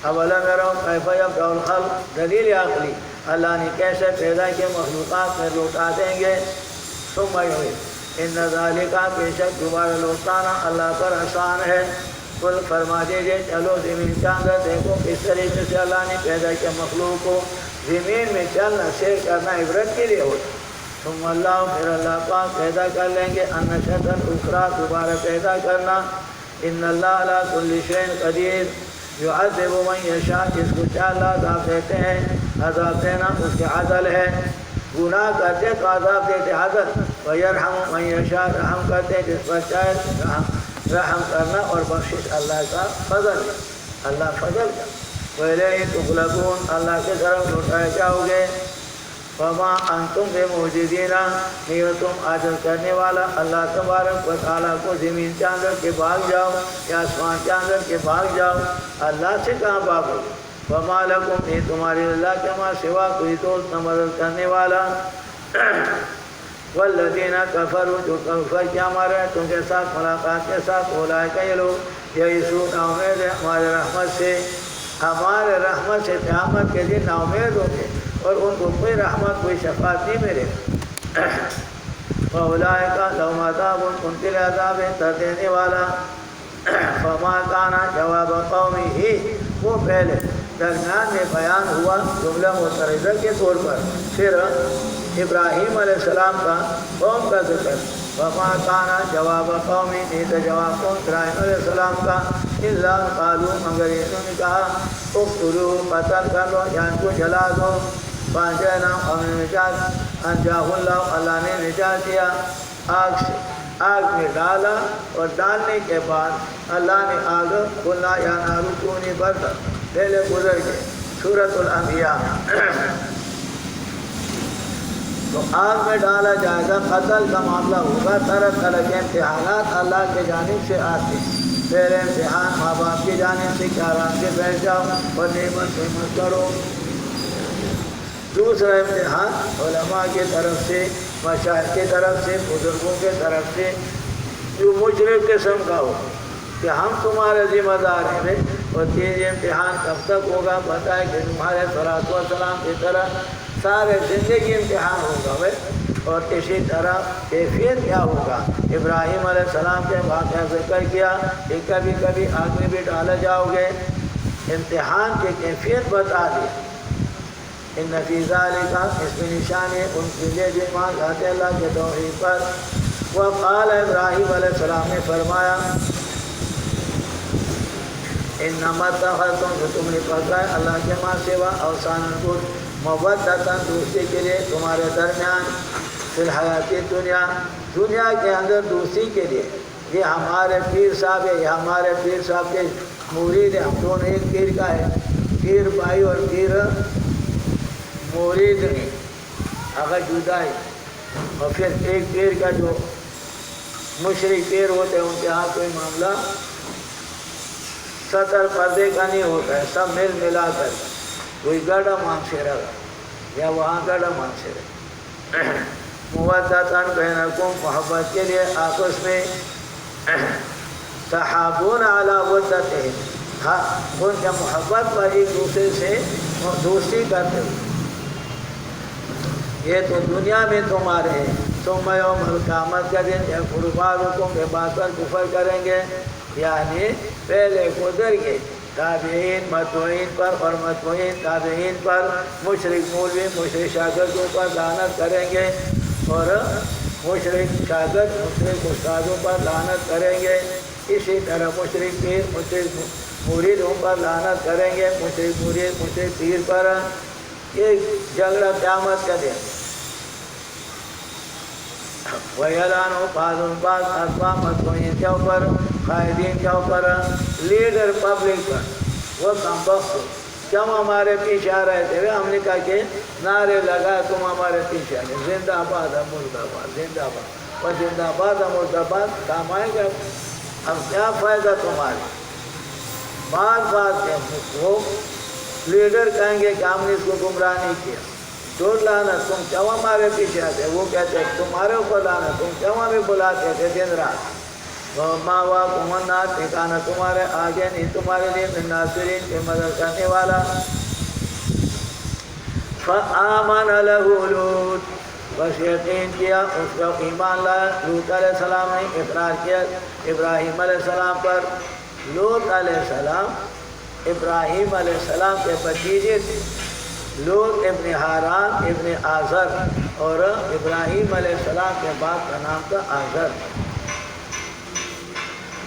اولم یروا کیف یبدأ الخلق، دلیل عقلی، اللہ نے کیسے پیدا کیے مخلوقات میں لوٹا دیں گے۔ ثم یعید، ان ذالک، بے شک دوبارہ لوٹانا اللہ پر آسان ہے۔ قل فرما دیجیے چلو زمین کے اندر دیکھو کس طریقے سے اللہ نے پیدا کیا مخلوق کو، زمین میں چلنا سیر کرنا عبرت کے لیے ہوتا۔ ثم اللہ، پھر اللہ پاک پیدا کر لیں گے النشأۃ الاخری، دوبارہ پیدا کرنا۔ ان اللہ علی کل شیء قدیر، یعذب من یشاء، جس کو چاہے اللہ عذاب دیتے ہیں، عذاب دینا اس کے عدل ہے، گناہ کرتے تو عذاب دیتے عدل، ویرحم من یشاء، رحم کرتے جس پر چاہے رحم کرنا، اور بخشش اللہ کا فضل ہے، اللہ فضل کا۔ وَإِلَيْهِ تُقْلَبُونَ، اللہ کی طرف لوٹائے جاؤ گے۔ وَمَا أَنْتُمْ بِمُعْجِزِينَ، نہیں تم عاجز کرنے والا اللہ تبارک و تعالیٰ کو زمین کے اندر کے بھاگ جاؤ یا آسمان کے اندر کے بھاگ جاؤ، اللہ سے کہاں بھاگو۔ وَمَا لَكُمْ، نہیں تمہارے اللہ کے ماں سوا کوئی دوست نہ مدد کرنے والا۔ والذین کفروا، جو کفر کیا ہمارے تم کے ساتھ ملاقات کے ساتھ، اولئک یہ لوگ یئسون، امید ہے ہمارے رحمت سے، ہمارے رحمت سے قیامت کے دن ناامید ہوں گے، اور ان کو کوئی رحمت کوئی شفاعت نہیں ملے۔ وَأُولَئِکَ لَهُمْ عَذَابٌ، ان کے لیے عذاب ہے تر دینے والا۔ فَمَا كَانَ جَوَابَ قَوْمِهِ، وہ پہلے درمیان میں بیان ہوا جملہ مترجمہ کے طور پر، پھر ابراہیم علیہ السلام کا قوم کا ذکر۔ وَمَا كَانَ جَوَابَ قَوْمِهِ، نہیں تو جواب قوم ابراہیم علیہ السلام کا، إِلَّا قَالُوا، مگر انہوں نے کہا اقتلوه، قتل کر لو یا ان کو جلا دو۔ فَأَنجَيْنَاهُ، ہم نے نجات، أَنجَاهُ اللَّهُ، اللہ نے نجات دیا آگ سے، آگ میں ڈالا، اور ڈالنے کے بعد اللہ نے آگ قُلْنَا يَا نَارُ كُونِي بَرْدًا، پہلے گزر گئے سورۃ الانبیاء۔ تو آگ میں ڈالا جائے گا، قتل کا معاملہ ہوگا، طرح طرح کے امتحانات اللہ کے جانب سے آتے ہیں۔ پہلے امتحان ماں باپ کی جانب سے کہ آرام سے بیٹھ جاؤ اور نعمت مت کرو۔ دوسرا امتحان علماء کی طرف سے، مشائخ کی طرف سے، بزرگوں کے طرف سے، جو مشرک قسم کا ہو کہ ہم تمہارے ذمہ دار ہیں۔ اور تیسرا امتحان کب تک ہوگا؟ پتہ ہے کہ تمہارے صلوات و سلام کی طرح سارے زندگی امتحان ہوگا بھائی۔ اور اسی طرح کیفیت کیا ہوگا؟ ابراہیم علیہ السلام کے واقعہ ذکر کیا کہ کبھی کبھی آگ میں بھی ڈالے جاؤ گے، امتحان کی کیفیت بتا دی۔ ان فی ذالک، اس میں نشان ہے ان کے لیے جو ایمان لاتے اللہ کے توحید پر۔ وقال ابراہیم علیہ السلام نے فرمایا انما اتخذتم، جو تم نے پکڑا ہے اللہ کے ماں سوا، اوثانا بت، مودۃ، دوستی کے لیے تمہارے درمیان، فی الحیات دنیا، دنیا کے اندر دوستی کے لیے۔ یہ ہمارے پیر صاحب ہے، یہ ہمارے پیر صاحب کے مرید ہیں، ہم دونوں ایک پیر کا ہے، پیر بھائی اور پیر مرید نہیں، اگر جدائی۔ اور پھر ایک پیر کا جو مشرک پیر ہوتے ہیں ان کے ہاتھ کوئی معاملہ سطر پردے کا نہیں ہوتا ہے، سب مل ملا کر کوئی گڑھا مانگ سے رہا یا وہاں گڑھا مانگ سے رہا۔ مودۃ بینکم، محبت کے لیے آپس میں، تحابون علی ودتہم، ہاں ان کے محبت پر ایک دوسرے سے دوستی کرتے ہو۔ یہ تو دنیا میں تمہارے ہیں، ثم یوم القیامت کا دن یکفر بعضکم ببعض پر کفر کریں گے، یعنی پہلے گزر گئے تابعین متبوعین پر اور متبوعین تابعین پر، مشرک مولوی مشرک شاگردوں پر لعنت کریں گے اور مشرک شاگرد مشرک استادوں پر لعنت کریں گے، اسی طرح مشرک پیر مشرک مریدوں پر لعنت کریں گے، مشرک مرید مشرک پیر پر۔ یہ جھگڑا قیامت کا دن۔ وَيَلَانُ بَعْضُ بَعْض اقوام متبوعین کے اوپر، قائدین کے اوپر، لیڈر پبلک پر، وہ کمبخت کیوں ہمارے پیچھے آ رہے تھے؟ ہم نے کہا کہ نعرے لگا تم ہمارے پیچھے آ گئے، زندہ آباد مرد آباد، زندہ آباد، اور زندہ آباد مرد آباد کام آئے گا، اب کیا فائدہ تمہارے؟ بات کے وہ لیڈر کہیں گے کہ ہم نے اس کو گمراہ نہیں کیا، چوٹ لانا تم کیوں ہمارے پیچھے آتے؟ وہ کہتے ہیں تمہارے اوپر لانا، تم کیوں ہمیں بلاتے تھے دن رات؟ مَأْوَاكُمُ النَّارُ، ٹھکانہ تمہارے آگے نہیں تمہارے لیے من ناصرین کے مدد کرنے والا۔ فَآمَنَ لَهُ لُوط، بس یقین کیا اس کا ایمان لایا لوط علیہ السلام نے، اقرار کیا ابراہیم علیہ السلام پر۔ لوط علیہ السلام ابراہیم علیہ السلام کے بھتیجے تھے، لوط ابن حاران ابن آزر، اور ابراہیم علیہ السلام کے باپ کا نام تھا آزر۔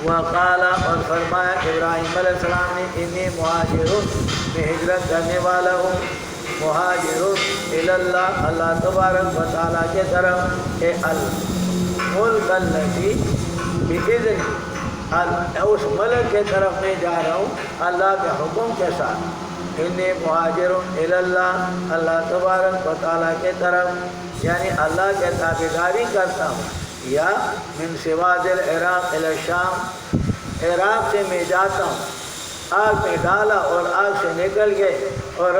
وقال، اور فرمایا ابراہیم علیہ السلام نے، انی مہاجر، میں ہجرت کرنے والا ہوں، مہاجر اللہ، اللہ تبارک و تعالیٰ کے طرف، الملک الذی بإذن، اس ملک کے طرف میں جا رہا ہوں اللہ کے حکم کے ساتھ۔ انی مہاجر اللہ، اللہ تبارک و تعالیٰ کے طرف، یعنی اللہ کے تابعداری کرتا ہوں، یا من سواد العراق الی الشام، عراق سے میں جاتا ہوں، آگ میں ڈالا اور آگ سے نکل گئے اور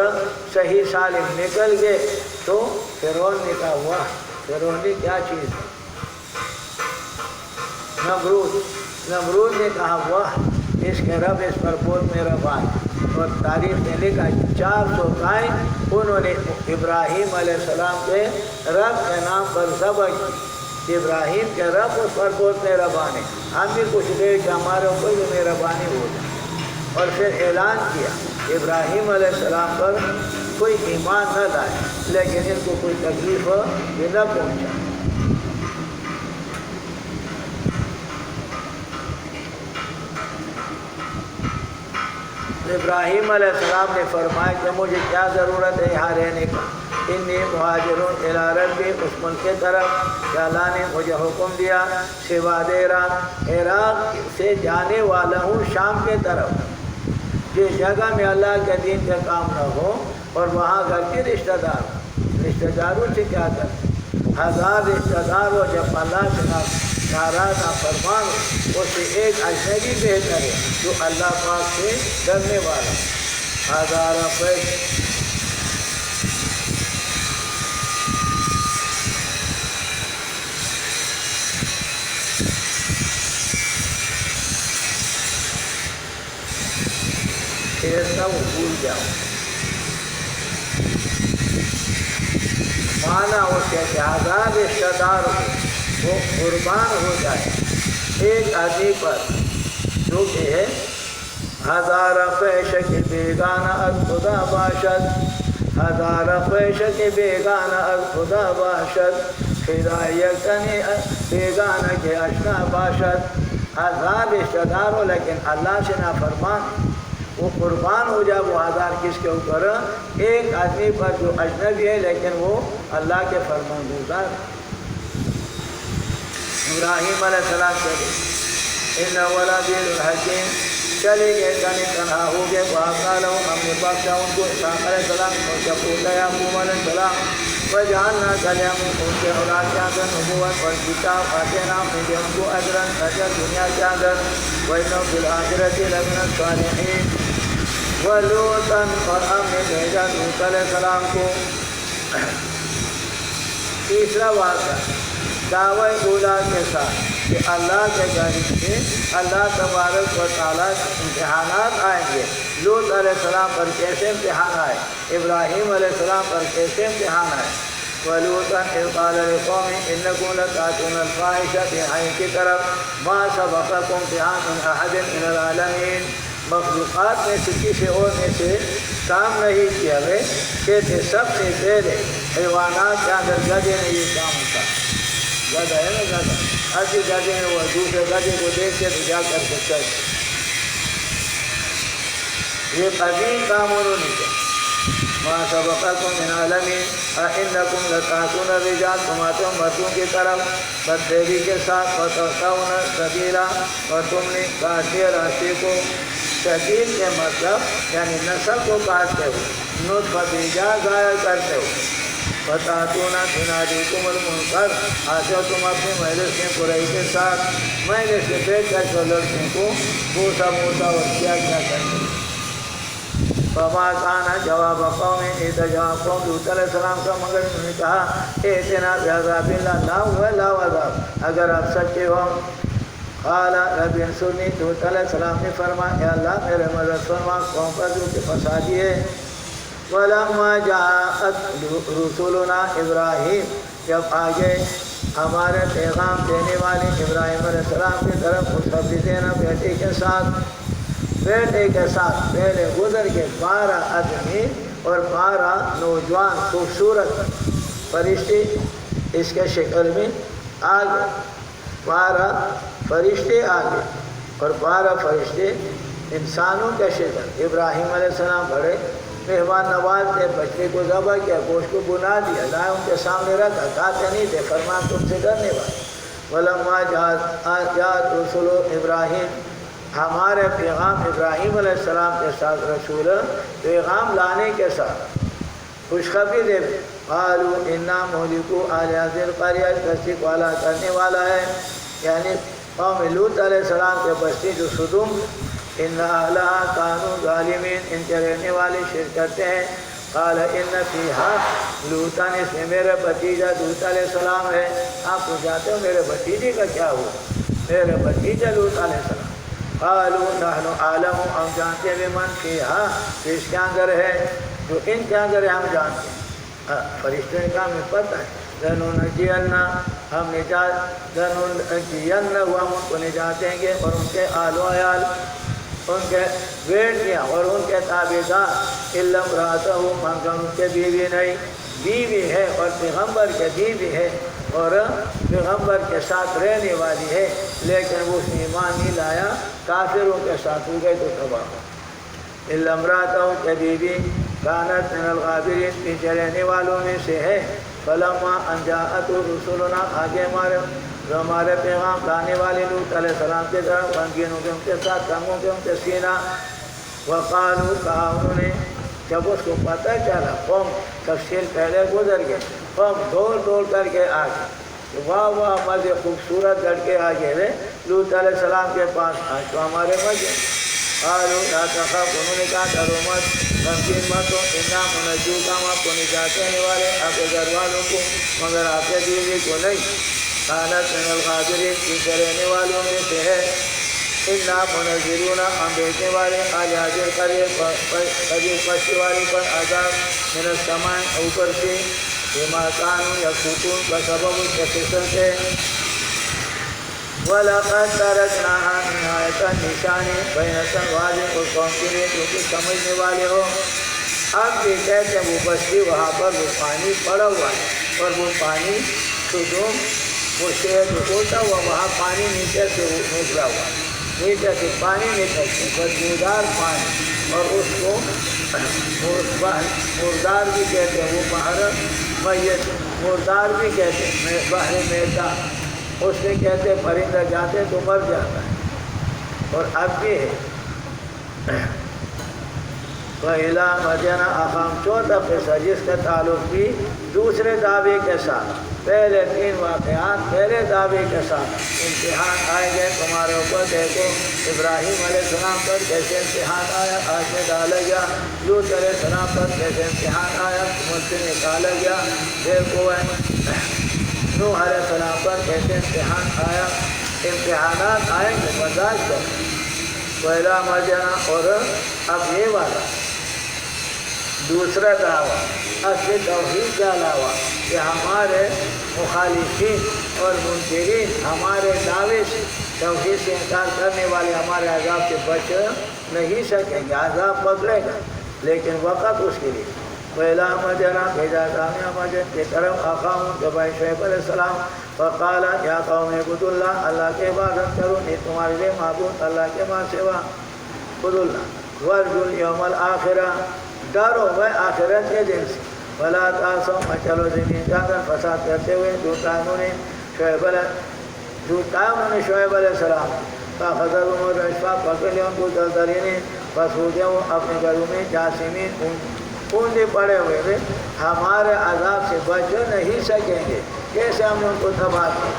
صحیح سالم نکل گئے، تو فرعون نے کہا واہ، فرعون نے کیا چیز ہے؟ نمرود نے کہا واہ، اس کے رب اس پر بہت مہربان، اور تاریخ نے لکھا 400 گائیں انہوں نے ابراہیم علیہ السلام کے رب کے نام پر ذبح کی، ابراہیم کے رب اس پر بہت مہربان ہے، ہم بھی کچھ دے کہ ہمارے اوپر بھی مہربانی ہو جائے۔ اور پھر اعلان کیا ابراہیم علیہ السلام پر کوئی ایمان نہ لائے، لیکن ان کو کوئی تکلیف بھی نہ پہنچا۔ ابراہیم علیہ السلام نے فرمایا کہ مجھے کیا ضرورت ہے یہاں رہنے کا، انی مہاجرون الی ربی، اس ملک کی طرف کہ اللہ نے مجھے حکم دیا، سواد عراق، عراق سے جانے والا ہوں شام کے طرف، جس جگہ میں اللہ کے دین کا کام نہ ہو، اور وہاں گھر کے رشتہ داروں سے کیا کرتے؟ 1000 رشتہ دار ہو، جب اللہ سے ناراض نافرمان ہو، اس سے ایک اجنبی بہتر ہے جو اللہ پاک سے ڈرنے والا۔ 1000 ایسا وہ بھول جاؤ، مانا اس کے 1000 رشتہ دار وہ قربان ہو جائے ایک آدمی پر، جو کہ ہے 1000 پیش کے بیگانہ از خدا باشد، 1000 پیش کے بیگانہ از خدا باشد، خدایت کنی بیگانہ کے اشنا باشد۔ 1000 رشتہ دار ہو لیکن اللہ سے نافرمان، وہ قربان ہو جائے وہ 1000 کس کے اوپر؟ ایک آدمی پر جو اجنبی ہے لیکن وہ اللہ کے فرمانبردار۔ ابراہیم علیہ السلام چلے، ان ولدی الحکیم، چلے گئے تنہا ہو گئے، وَأَقَالَهُ، ہم نے بخشا ان کو اسحاق علیہ السلام اور شفوت یعقوب علیہ السلام، وَجَعَلْنَا كَلَمُ، ان کے اولاد کے اندر نبوت اور کتاب آتینا، مجھے ان کو اجرن اجر دنیا کے اندر، وَإِنَّهُ فِي الْآخِرَةِ لَمِنَ الصَّالِحِينَ۔ وَلُوطًا، اور ہم نے بھیجا لوط علیہ السلام کو۔ تیسرا واقعہ دعوی اولا کے ساتھ کہ اللہ کے گھر سے اللہ تبارک و تعالیٰ کے امتحانات آئیں گے۔ لوط علیہ السلام پر کیسے امتحان آئے، ابراہیم علیہ السلام پر کیسے امتحان آئے، ولوطا إذ قال لقومه إنكم لتأتون الفاحشة یہاں کی طرف ما سبقكم بها من أحد من العالمين مخلوقات میں سے کسی اور میں سے کام نہیں کیا گئے کہتے سب سے پہلے حیوانات کے اندر گدھے نے یہ کام ہوتا گدھا ہے نا گدھا ایسی گدھے میں وہ دوسرے گدھے کو دیکھ کے جا کر کے چل یہ قدیم کام انہوں نے کیا ما سبقكم من العالمين أئنكم لتأتون الرجال تم آتے ہو مردوں کی طرف بددیری کے ساتھ وتأتون السبیل اور تم نے کاٹے راستے کو سبیل کے مطلب یعنی نسل کو کاٹتے ہو نطفہ بیجا ضائع کرتے ہو وتأتون تنادیکم المنکر آتے ہو تم اپنے مجلس میں برائی کے ساتھ مجلس سے بیٹھ کر جو لڑکوں کو بوسا موسا اور کیا کرتے ہو فما کانا جواب قوم جواب قوم لوط علیہ السلام کا مگر انہوں نے کہا ائتنا بعذاب اللہ لا ہوا لا عذاب اگر آپ سچے ہو قال رب انصرنی لوط علیہ السلام نے فرمایا اے اللہ میرے مدد فرما قوم پر جو کہ فسادی ہے ولما جاءت رسولنا ابراہیم جب آگے ہمارے پیغام دینے والے ابراہیم علیہ السلام کی طرف مصطفیٰ بیٹے کے ساتھ پہلے گزر کے 12 آدمی اور 12 نوجوان خوبصورت فرشتے اس کے شکل میں آگے 12 فرشتے آگے اور 12 فرشتے انسانوں کے شکل ابراہیم علیہ السلام بڑے مہمان نواز نے بچے کو ذبح کیا گوشت کو بنا دیا لائے ان کے سامنے رکھا کھاتے نہیں تھے فرمان تم سے ڈرنے والے ولما جاءت رسول ابراہیم ہمارے پیغام ابراہیم علیہ السلام کے ساتھ رسول پیغام لانے کے ساتھ خوشخبری دے قالوا انا مہلکو اہل هذه القرية تصدیق والا کرنے والا ہے یعنی قوم لوط علیہ السلام کے بستی جو صدوم ان اہلها كانوا ظالمین ان کے رہنے والے شرک کرتے ہیں قال ان فیہا لوطا اس میں میرے بھتیجا لوط علیہ السلام ہے آپ پوچھاتے ہو میرے بھتیجے کا کیا ہوا میرے بھتیجا لوط علیہ السلام قالوا نحن عالم ہم جانتے ہیں بمن فیہا اس کے اندر ہے جو ان کے اندر ہے ہم جانتے ہیں فرشتوں نے کہا ہمیں پتہ ہے لننجینہ ہم نجات لننجینہ ہم ان کو نجات دیں گے اور ان کے آل و عیال ان کے بیٹیاں اور ان کے تابعدار الا امرأتہ مگر ان کے بیوی نہیں بیوی ہے اور پیغمبر کے بیوی ہے اور پیغمبر کے ساتھ رہنے والی ہے لیکن وہ اس نے ایمان نہیں لایا کافروں کے ساتھ ہو گئے تو تباہ الا امرأتہ کے بیوی کانت من الغابرین پیچھے رہنے والوں میں سے ہے فلما ان جاءت رسولنا آگے ہمارے پیغام لانے والے لوط علیہ السلام کے طرف غمگینوں کے ان کے ساتھ تنگوں کے ان کے سینہ وقالوا کہا انہوں نے جب اس کو پتہ چلا قوم تفصیل پہلے گزر گئے قوم دوڑ کر کے آگے واہ واہ مزے خوبصورت لڑکے آگے رہے لوط علیہ السلام کے پاس آج تو ہمارے مزے قالوا لا تخف انہوں نے کہا ڈرو مت غمگین مت ہو انا منجوک ہم آپ کو نجات دینے والے آپ کے گھر والوں کو مگر آپ کے بیوی کو نہیں کانت من الغابرین پیچھے رہنے والوں میں سے ہے انا منزلون ہم بیچنے والے آج حاضر کریے قریب پشتی والی پر عذاب من السماء اوپر سے بما کانوا یفسقون کا سبب اس کے فسق سے وَلَقَدْ تَرَكْنَاهَا نِہایتَ نشانی بینۃ واضح اور قوم کے لیے جو کہ سمجھنے والے ہو اب بھی کہتے ہیں وہ بستی وہاں پر وہ پانی پڑا ہوا ہے اور وہ پانی صدوم وہ شہر ہوتا ہوا وہاں پانی نیچے سے نکلا ہوا نیچے سے پانی نکلتے بدبودار پانی اور اس کو مردار بھی کہتے ہیں وہ بحر میت مردار بھی کہتے ہیں بحر میتا اس میں کہتے ہیں پرندہ جاتے تو مر جاتا ہے اور اب بھی ہے وَإِلَىٰ مَدْيَنَ أَخَاهُمْ چوتھا قصہ جس کا تعلق بھی دوسرے دعوے کے ساتھ پہلے 3 واقعات پہلے دعوے کے ساتھ امتحان آئے گئے تمہارے اوپر دیکھو ابراہیم علیہ السلام پر کیسے امتحان آیا آگ میں ڈالا گیا لوط علیہ السلام پر کیسے امتحان آیا مجھ سے نکالا گیا دیکھو نوح علیہ السلام پر کیسے امتحان آیا امتحانات آئیں گے برداشت کرو پہلا مجھنا اور اب یہ والا دوسرا دعویٰ اصل توحید کے علاوہ کہ ہمارے مخالفین اور منکرین ہمارے دعوے سے توحید سے انکار کرنے والے ہمارے عذاب سے بچ نہیں سکیں گے، عذاب پکڑے گا لیکن وقت اس کے لیے۔ پہلا مجرا بھیجا کامیہ مجد کی طرف اقام جب شعیب علیہ السلام فقال یا قوم اعبدوا اللہ، اللہ کے عبادت کرو، نہیں تمہارے لیے معبود اللہ کے ماں سوا، اعبدوا اللہ وارجوا الیوم الآخرہ، ڈرو میں آخرت کے دن سے، ولا تعصوا میں چلو زمین جاندر فساد کرتے ہوئے جھوٹا انہوں نے شعیب علیہ السلام فاخذہم الرجفہ، پکڑ لیا ان کو زلزلے نے، بس ہو گیا وہ اپنے گھروں میں جاسمین پونجے پڑے ہوئے تھے، ہمارے عذاب سے بچ نہیں سکیں گے، کیسے ہم نے ان کو تباہ کیا؟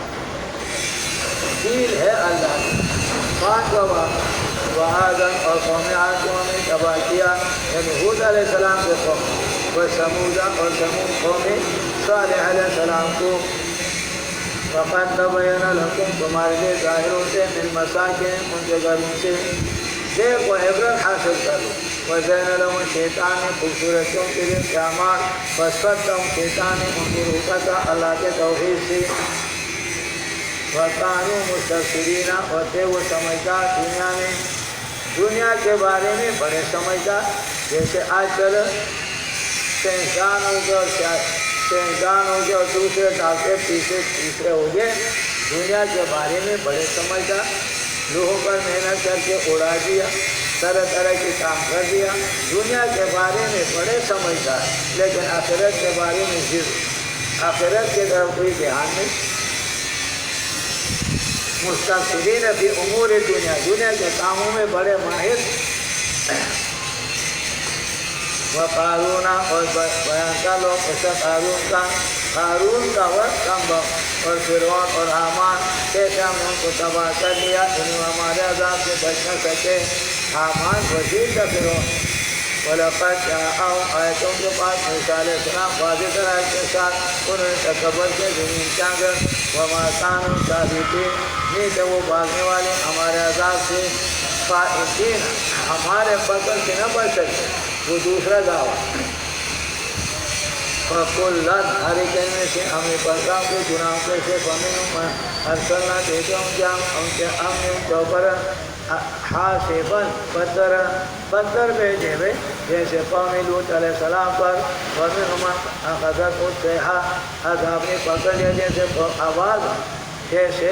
دین ہے اللہ کی۔ پانچواں واقعہ وعادن اور قوم عاد کو ہم نے تباہ کیا، یعنی ہود علیہ السلام کے قوم، وہ سمودا اور سمود قوم صالح علیہ السلام کو، وقد تبین لکم تمہارے لیے ظاہر ہوتے من مساکن ان کے گھروں سے، دیکھو عبرت حاصل کرو، وزین لهم شیطان نے خوبصورتیوں کے لیے قیامات، فصفتهم شیطان نے ان کو روکا تھا اللہ کے توحید سے، وَكَانُوا مُسْتَكْبِرِينَ اور تھے وہ سمجھدار دنیا کے بارے میں بڑے سمجھدار، جیسے آج کل سائنسدان ہو گئے اور دوسرے ڈاکٹر تیسرے ہو گئے، دنیا کے بارے میں بڑے سمجھدار، لوہوں پر محنت کر کے اڑا دیا، طرح طرح کے کام کر دیا، دنیا کے بارے میں بڑے سمجھدار، لیکن آخرت کے بارے میں صرف آخرت کے طرف کوئی دھیان نہیں، مستقبلین فی امور دنیا کے کاموں میں بڑے ماہر۔ وقارون اور بیان کا لوگ ایسا قارون کا وقت کم اور فرعون اور حامان، کیسے ہم نے ان کو تباہ کر لیا، انہیں ہمارے عذاب سے بچ نہ سکے، حامان وزیر کا فرعون۔ وَلَقَدْ جَاءَهُمْ آیتوں کے پاس موسیٰ علیہ السلام واضح طرح کے ساتھ، انہوں نے تکبر کے زمین چاندر وَمَا كَانُوا ثَابِتِينَ، نہیں تھے وہ بھاگنے والے ہمارے عذاب سے، فائقین ہمارے پکڑ سے نہ بچ سکتے، وہ دوسرا دعویٰ۔ فَكُلًّا ہر ایک میں سے ہمیں پکڑا کے گناہوں کے سے فَمِنْهُمْ أَرْسَلْنَا بھیجا ان کے ہم نے ان کے اوپر حاسباً پتھر بھیجے ہوئے، جیسے قوم لوط علیہ السلام پر، وَمِنْهُمْ أَخَذَتْهُ الصَّيْحَةُ عذاب نے پکڑ لیا جیسے آواز، جیسے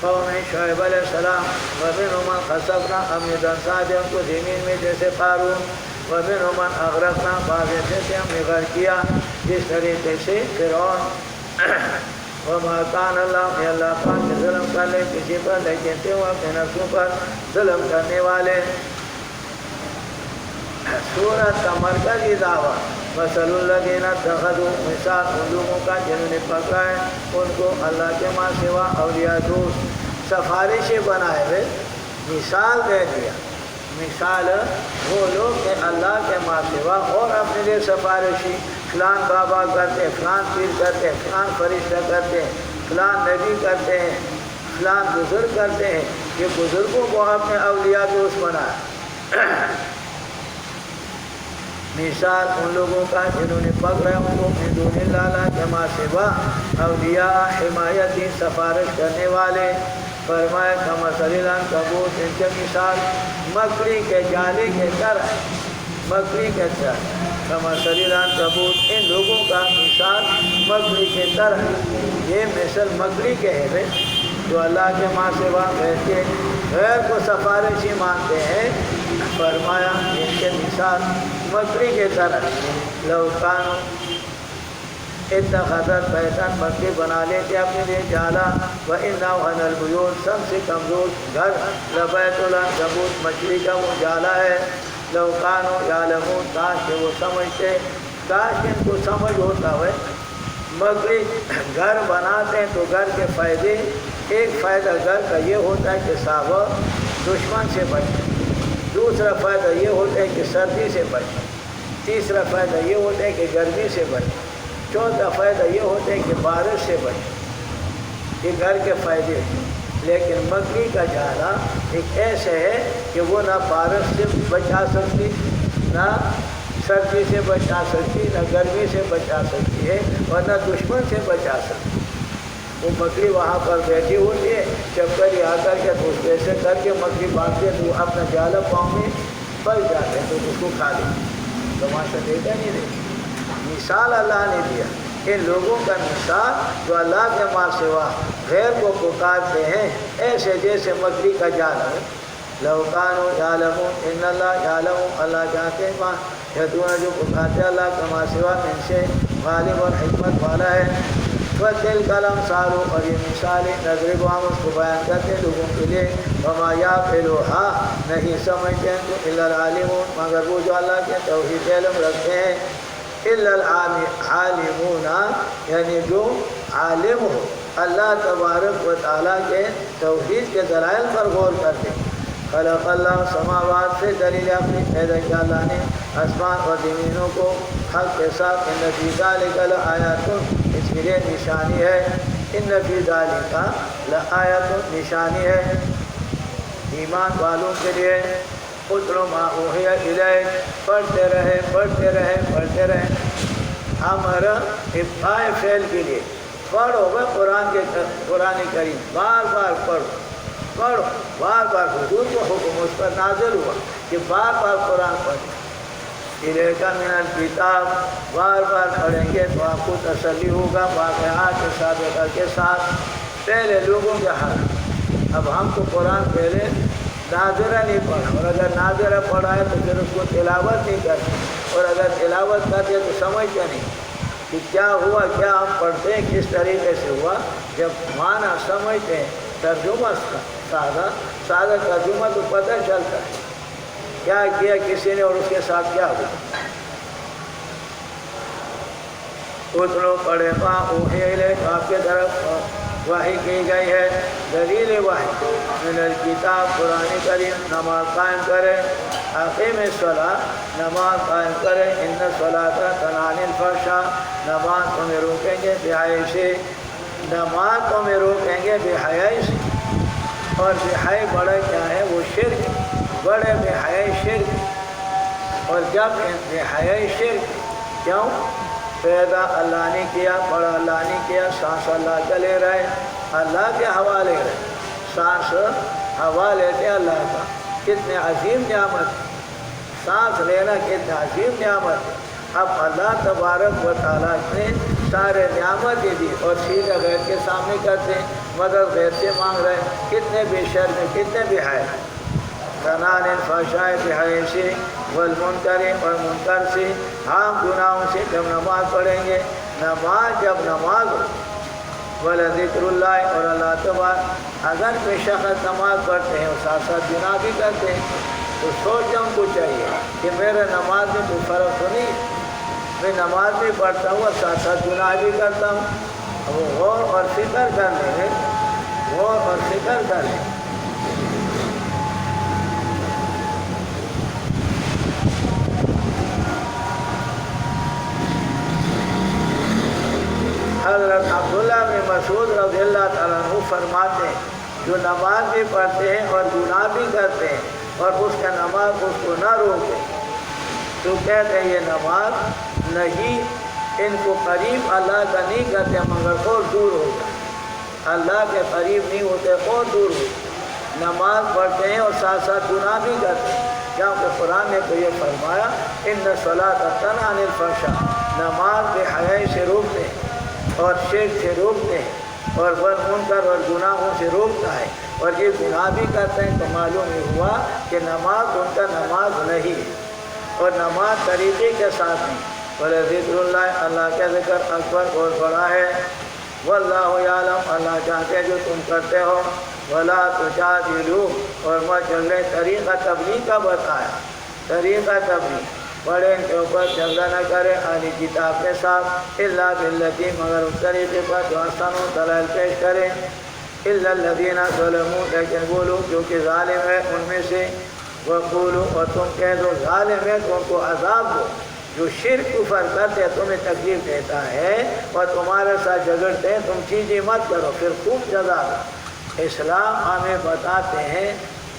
قوم شعیب علیہ السلام، وَمِنْهُمْ خَسَفْنَا ہم نے دھنسا دیا ان کو زمین میں جیسے قارون، وَمِنْهُمْ أَغْرَقْنَا بعض سے ہم نے غرق کیا جس طریقے سے فرعون۔ وَمَا كَانَ اللَّهُ کہ اللہ پاک کے ظلم کر لے کسی پر، لیکن تھے وہ اپنے نفسوں پر ظلم کرنے والے۔ سورت کا مرکزی دعویٰ مَثَلُ الَّذِينَ اتَّخَذُوا، مثال ان لوگوں کا جنہوں نے پکڑا ہے ان کو اللہ کے ماں سوا اولیاء دوست سفارشی بنائے ہوئے، مثال دے دیا، مثال وہ لوگ کہ اللہ کے ماں سوا اور اپنے لیے سفارشی، فلان بابا کرتے، فلان پیر کرتے، فلان فرشتہ کرتے، فلان نبی کرتے ہیں، فلان بزرگ کرتے ہیں، یہ بزرگوں کو اپنے اولیاء دوست بنایا۔ مثال ان لوگوں کا جنہوں نے پکڑا ان کو من دون اللہ کے ماں سوا اولیاء حمایتی سفارش کرنے والے، فرمایا کمثل العنکبوت ان کے مثال مکڑی کے جالے کے طرح، مکڑی کے طرح، کمثل العنکبوت ان لوگوں کا مثال مکڑی کے طرح، یہ مثل مکڑی کے ہے جو اللہ کے ماں سوا غیر کو سفارشی مانتے ہیں، فرمایا ان کے مثال مکڑی کے طرح، لو کانوا اتخذت بیتا مکڑی بنا لیتے اپنے لیے جالا، وَإِنَّ أَوْهَنَ الْبُيُوتِ سب سے کمزور گھر لَبَيْتُ الْعَنکَبُوتِ مچھلی کا وہ جالا ہے، لو کانوا یعلمون کاش کہ وہ سمجھتے، کاش ان کو سمجھ ہوتا ہے۔ مکڑی گھر بناتے ہیں تو گھر کے فائدے، ایک فائدہ گھر کا یہ ہوتا ہے کہ صاحب دشمن سے بچے، دوسرا فائدہ یہ ہوتا ہے کہ سردی سے بچے، تیسرا فائدہ یہ ہوتا ہے کہ گرمی سے بچے، چوتھا فائدہ یہ ہوتا ہے کہ بارش سے بچے، یہ گھر کے فائدے ہیں۔ لیکن مکڑی کا جالا ایک ایسے ہے کہ وہ نہ بارش سے بچا سکتی، نہ سردی سے بچا سکتی، نہ گرمی سے بچا سکتی ہے، اور نہ دشمن سے بچا سکتی۔ وہ مکڑی وہاں پر بیٹھی ہوتی ہے، جب کبھی آ کر کے تو ویسے کر کے مکڑی باندھتے تو اپنا جالا پاؤں میں پھنس جاتے تو اس کو کھا لیتے۔ تماشا دیکھا نہیں دیکھا؟ مثال اللہ نے دیا ان لوگوں کا مثال جو اللہ کے ماں سوا غیر کو پکارتے ہیں، ایسے جیسے مکڑی کا جال ہے۔ لو کانوا یعلمون ان اللہ یعلم، اللہ جانتے ہیں ماں یدعون جو پکارتے اللہ کا ماں سوا ان سے غالب اور حکمت والا ہے۔ وَتِلْكَ الْأَمْثَالُ، اور یہ مثالیں نضرب ہم اس کو بیان کرتے ہیں لوگوں کے لیے، وَمَا يَعْقِلُهَا، نہیں سمجھتے ہیں تو إِلَّا الْعَالِمُونَ، مگر وہ جو اللہ کے توحید علم رکھتے ہیں، إِلَّا الْعَالِمُونَ، یعنی جو عالم ہو اللہ تبارک و تعالیٰ کے توحید کے دلائل پر غور کرتے ہیں۔ خلق اللہ سماوات سے دلیل اپنی پیدا کیا اللہ نے آسمان اور زمینوں کو حق کے ساتھ، ان فی ذلک لآیات، اس کے لیے نشانی ہے، ان فی ذلک لآیات، نشانی ہے ایمان والوں کے لیے۔ اتل ما اوحی الیک، پڑھتے رہے پڑھتے رہے پڑھتے رہے، امر ابقاء فعل کے لیے پڑھو گا قرآن کریم، بار بار پڑھو پڑھو، بار بار حضور کو حکم اس پر نازل ہوا کہ بار بار قرآن پڑھیں۔ الیکا من الکتاب، بار بار پڑھیں گے تو آپ کو تسلی ہوگا واقعات سابقہ کے ساتھ، پہلے لوگوں کے حال۔ اب ہم کو قرآن پہلے ناظرہ نہیں پڑھا، اور اگر ناظرہ پڑھا ہے تو پھر اس کو تلاوت نہیں کرتے، اور اگر تلاوت کرتے تو سمجھتے نہیں کہ کیا ہوا، کیا ہم پڑھتے ہیں کس طریقے سے ہوا۔ جب معنی سمجھتے ہیں، ترجمہ سادہ ترجمہ تو پتہ چلتا ہے کیا کیا کسی نے اور اس کے ساتھ کیا ہوا۔ اتلو پڑھے ما اوحی الیک، آپ کے طرف وحی کی گئی ہے، دلیل وحی من الکتاب قرآن کریم، نماز قائم کرے، اقیم الصلاۃ، نماز قائم کرے، ان الصلاۃ تنہی عن الفحشاء، نماز تمہیں روکیں گے بے حیائی سے، نماز تمہیں روکیں گے بے حیائی سے، اور بے حیائی بڑا کیا ہے، وہ شرک، بڑے بے حیائی شرک، اور جب بے حیائی شرک کیوں پیدا اللہ نے کیا، بڑا اللہ نے کیا، سانس اللہ کا لے رہے، اللہ کے حوالے رہے، سانس ہوا لیتے اللہ کا، کتنے عظیم نعمت، سانس لینا کتنے عظیم نعمت ہے۔ اب اللہ تبارک و تعالیٰ نے سارے نعمتیں دی اور سیدھے غیر کے سامنے کرتے ہیں، مدد غیر سے مانگ رہے، کتنے بے شرم، کتنے بے حیا۔ تنہی عن الفحشاء، بے حیا سے، والمنکر، اور منکر سے، عام گناہوں سے۔ جب نماز پڑھیں گے، نماز جب نماز ہو، وَلَذِكْرُ اللَّهِ، اور اللہ تبارک، اگر بے شخص نماز پڑھتے ہیں اور ساتھ ساتھ گناہ بھی کرتے ہیں تو سوچنا ان کو چاہیے کہ میرے نماز میں کوئی فرق تو نہیں، میں نماز بھی پڑھتا ہوں اور ساتھ ساتھ گناہ بھی کرتا ہوں۔ وہ غور اور فکر کر لیں، غور اور فکر کر لیں۔ حضرت عبداللہ بن مسعود رضی اللہ تعالیٰ عنہ فرماتے ہیں، جو نماز بھی پڑھتے ہیں اور گناہ بھی کرتے ہیں اور اس کا نماز اس کو نہ روکے تو کہتے ہیں یہ نماز نہیں، ان کو قریب اللہ کا نہیں کرتے مگر اور دور ہو جائے، اللہ کے قریب نہیں ہوتے اور دور ہو جائے۔ نماز پڑھتے ہیں اور ساتھ ساتھ گناہ بھی کرتے ہیں، کیونکہ قرآن نے تو یہ فرمایا ان الصلاۃ تنہی عن الفحشاء، نماز بے حیائی سے روکتے ہیں اور شرک سے روکتے ہیں اور منکر اور گناہوں سے روکتا ہے، اور یہ گناہ بھی کرتے ہیں تو معلوم یہ ہوا کہ نماز ان کا نماز نہیں ہے، اور نماز طریقے کے ساتھ نہیں۔ وَلَذِكْرُ اللَّهِ، اللہ کا ذکر اکبر اور بڑا ہے، وَاللَّهُ يَعْلَمُ، اللہ جانتے جو تم کرتے ہو، وَلَا تُجَادِلُوا، اور مت جھگڑے، طریقہ تبلیغ کا بتایا، طریقہ تبلیغ، بڑے ان کے اوپر جھگڑا نہ کرے اہل کتاب کے ساتھ، الا باللتی، مگر اس طریقے پر جو احسن دلائل پیش کریں، الا الذین ظلموا، لیکن وہ لوگ جو کہ ظالم ہے ان میں سے، وقولوا، اور تم کہہ دو ظالم ہے تو ان کو عذاب دو، جو شرک کفر کرتے ہیں تمہیں تکلیف دیتا ہے اور تمہارے ساتھ جھگڑتے ہیں، تم چیزیں مت کرو، پھر خوب سزا دو۔ اسلام ہمیں بتاتے ہیں،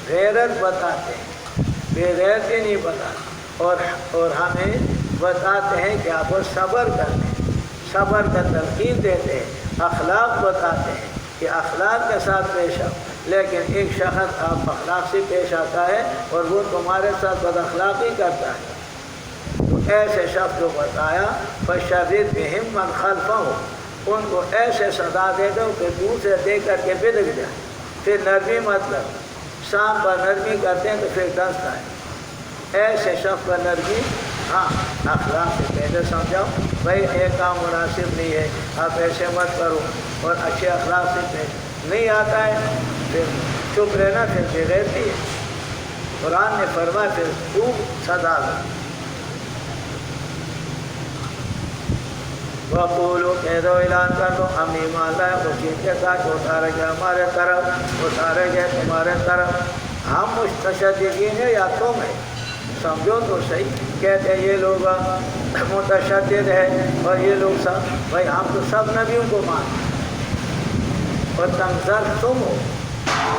غیرت بتاتے ہیں، بے غیرتی نہیں بتاتے، اور ہمیں بتاتے ہیں کہ آپ صبر کریں، صبر کا تلقین دیتے ہیں، اخلاق بتاتے ہیں کہ اخلاق کے ساتھ پیش آؤ۔ لیکن ایک شخص آپ اخلاق سے پیش آتا ہے اور وہ تمہارے ساتھ بد اخلاقی کرتا ہے، تو ایسے شخص کو بتایا فشرد بہم من خلفہ، ان کو ایسے سزا دے دو کہ دوسرے دے کر کے بدک جائے۔ پھر نرمی مطلب سانپ پر نرمی کرتے ہیں تو پھر ڈستا ہے، ایسے شخص پر نرمی، ہاں اخلاق سے پہلے سمجھاؤ بھائی یہ کام مناسب نہیں ہے، آپ ایسے مت کرو، اور اچھے اخلاق سے پیش نہیں آتا ہے پھر چپ رہنا، پھر بغیرتی ہے۔ قرآن نے فرمایا پھر خوب سزا دو۔ وقولو کہہ دو، اعلان کر دو، ہم ایمان لائے اس چیز کے ساتھ اتارے گئے ہمارے طرف، اتارے گئے تمہارے طرف، ہم متشددین ہیں یا تم ہے، سمجھو تو صحیح۔ کہتے ہیں یہ لوگ متشدد ہے اور یہ لوگ سب، بھائی ہم تو سب نبیوں کو مانتے اور تنظر تم ہو،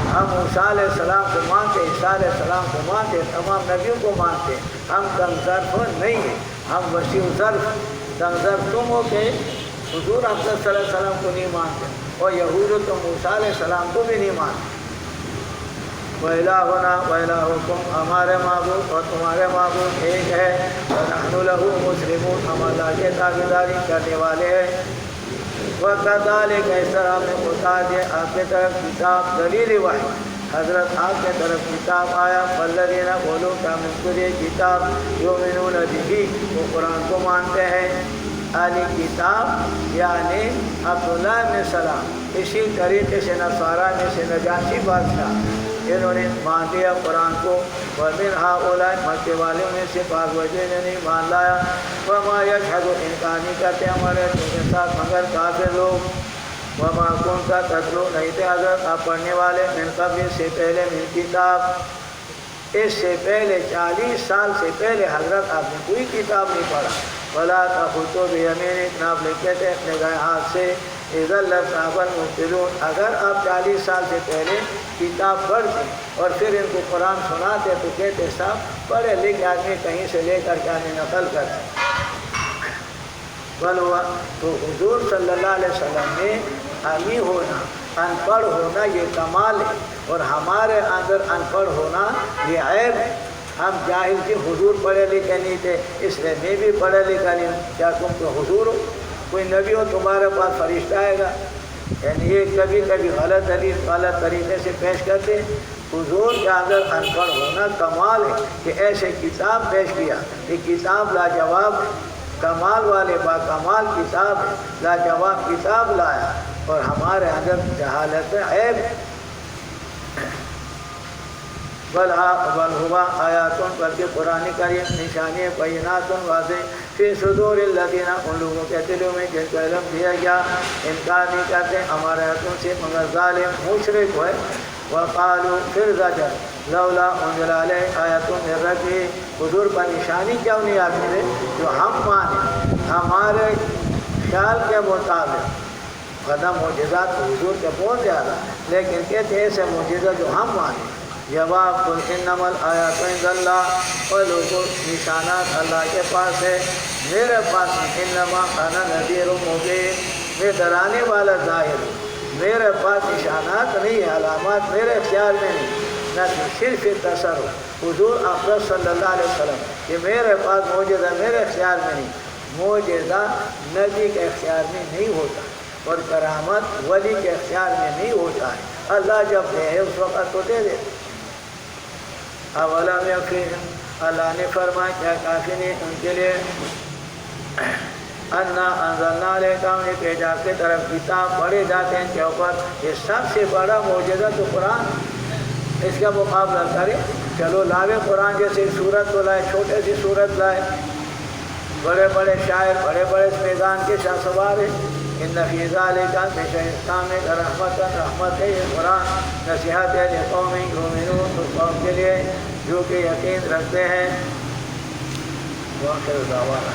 ہم موسیٰ علیہ السلام کو مانتے، عیسیٰ علیہ السلام کو مانتے، تمام نبیوں کو مانتے، ہم تنظر نہیں ہیں، ہم وسیع ظرف تنظر تم ہو کہ حضور اکرم صلی اللہ علیہ وسلم کو نہیں مانتے، اور یہود تو موسیٰ علیہ السلام کو بھی نہیں مانتے۔ وَإِلَٰهُنَا وَإِلَٰهُكُمْ، ہمارے معبود اور تمہارے معبود ایک ہے، وَنَحْنُ لَهُ مُسْلِمُونَ، ہم اللہ کے تابعداری کرنے والے ہیں۔ وَكَذَٰلِكَ، اس طرح ہم نے اتار دیا آپ کے طرف کتاب، دلیل وحی، حضرت آپ کے طرف کتاب آیا، فَالَّذِينَ، وہ لوگ ہم نے کو یہ کتاب یؤمنون بِهِ، وہ قرآن کو مانتے ہیں۔ اہل کتاب یعنی عبداللہ بن سلام، اسی طریقے سے نصارہ میں سے نجاشی بادشاہ، انہوں نے مان لیا قرآن کو۔ وَمِنْ هَؤُلَاءِ، مکے والوں میں سے بعض وجہ نے نہیں مان لایا۔ وَمَا يَشْهَدُ، انکار نہیں کرتے ہمارے کے ساتھ مگر کافر لوگ۔ وَمَا كُنْتَ تَتْلُو، نہیں تھے حضرت آپ پڑھنے والے، مِنْ قَبْلِ، سے پہلے، مِنْ کتاب، اس سے پہلے 40 سال سے پہلے حضرت آپ نے کوئی کتاب نہیں پڑھا۔ وَلَا تَخُطُّوا بِيَمِينِكَ، نہ آپ لکھتے تھے اپنے دائیں ہاتھ سے۔ اِذًا لَّارْتَابَ الْمُبْطِلُونَ، اگر آپ 40 سال سے پہلے کتاب پڑھتے اور پھر ان کو قرآن سناتے تو کہتے صاحب پڑھے لکھے آدمی کہیں سے لے کر کے آنے نقل کرتے۔ بلوا، تو حضور صلی اللہ علیہ وسلم میں امی ہونا، ان پڑھ ہونا یہ کمال ہے، اور ہمارے اندر ان پڑھ ہونا یہ عیب ہے۔ ہم جاہل تھے، حضور پڑھے لکھے نہیں تھے، اس لیے میں بھی پڑھے لکھا نہیں ہوں۔ کیا تم تو حضور ہو؟ کوئی نبی ہو تمہارے پاس فرشتہ آئے گا؟ یعنی یہ کبھی کبھی غلط حدیث غلط طریقے سے پیش کرتے۔ حضور کے اندر ان پڑھ ہونا کمال ہے کہ ایسے کتاب پیش کیا، یہ کتاب لاجواب کمال والے با کمال کتاب ہے، لاجواب کتاب لایا، اور ہمارے اندر جہالت عیب ہے۔ بل ہوا آیاتن، بلکہ قرآن کریم نشانی بینات واضح، فی صدور الذین، ان لوگوں کے دلوں میں جن کو علم دیا گیا، انکار نہیں کرتے ہمارے آیاتوں سے مگر ظالم مشرک ہوئے۔ وقالوا، پھر زجر، لولا انزل علیہ آیۃ من ربہ، حضور پر نشانی کیوں نہیں آتی ہے جو ہم مانیں ہمارے خیال کے مطابق۔ قدم معجزات تو حضور کے بہت زیادہ، لیکن کہتے ہیں ایسے معجزہ جو ہم مانیں۔ جواب، قل انما الآیات عند اللہ، اور لوگوں نشانات اللہ کے پاس ہے، میرے پاس نہیں۔ انما انا نذیر مبین، میں ڈرانے والا ظاہر ہوں، میرے پاس نشانات نہیں ہیں، علامات میرے اختیار میں نہیں، نہ صرف تصرف۔ حضور اکرم صلی اللہ علیہ وسلم کہ میرے پاس معجزہ میرے اختیار میں نہیں، معجزہ نبی کے اختیار میں نہیں ہوتا، اور کرامت ولی کے اختیار میں نہیں ہوتا ہے۔ اللہ جب دے اس وقت تو دے دے۔ اولم یکفیہم، اللہ نے فرمایا کیا کافی نہیں ان کے لیے، انا انزلنا علیک، ہم نے بھیجا کی طرف کتاب، پڑھے جاتے ہیں کے اوپر۔ یہ سب سے بڑا معجزہ تو قرآن، اس کا مقابلہ کرے۔ چلو لاوے قرآن جیسے صورت تو لائے، چھوٹے سی صورت لائے، بڑے بڑے شاعر، بڑے بڑے میدان کے شاہ سوار ہیں۔ ان فی ذالک، بے شک اس کام میں رحمت ہے یہ قرآن، نصیحت ہے لقوم یؤمنون، اس قوم کے لیے جو کہ یقین رکھتے ہیں۔ وآخر دعوانا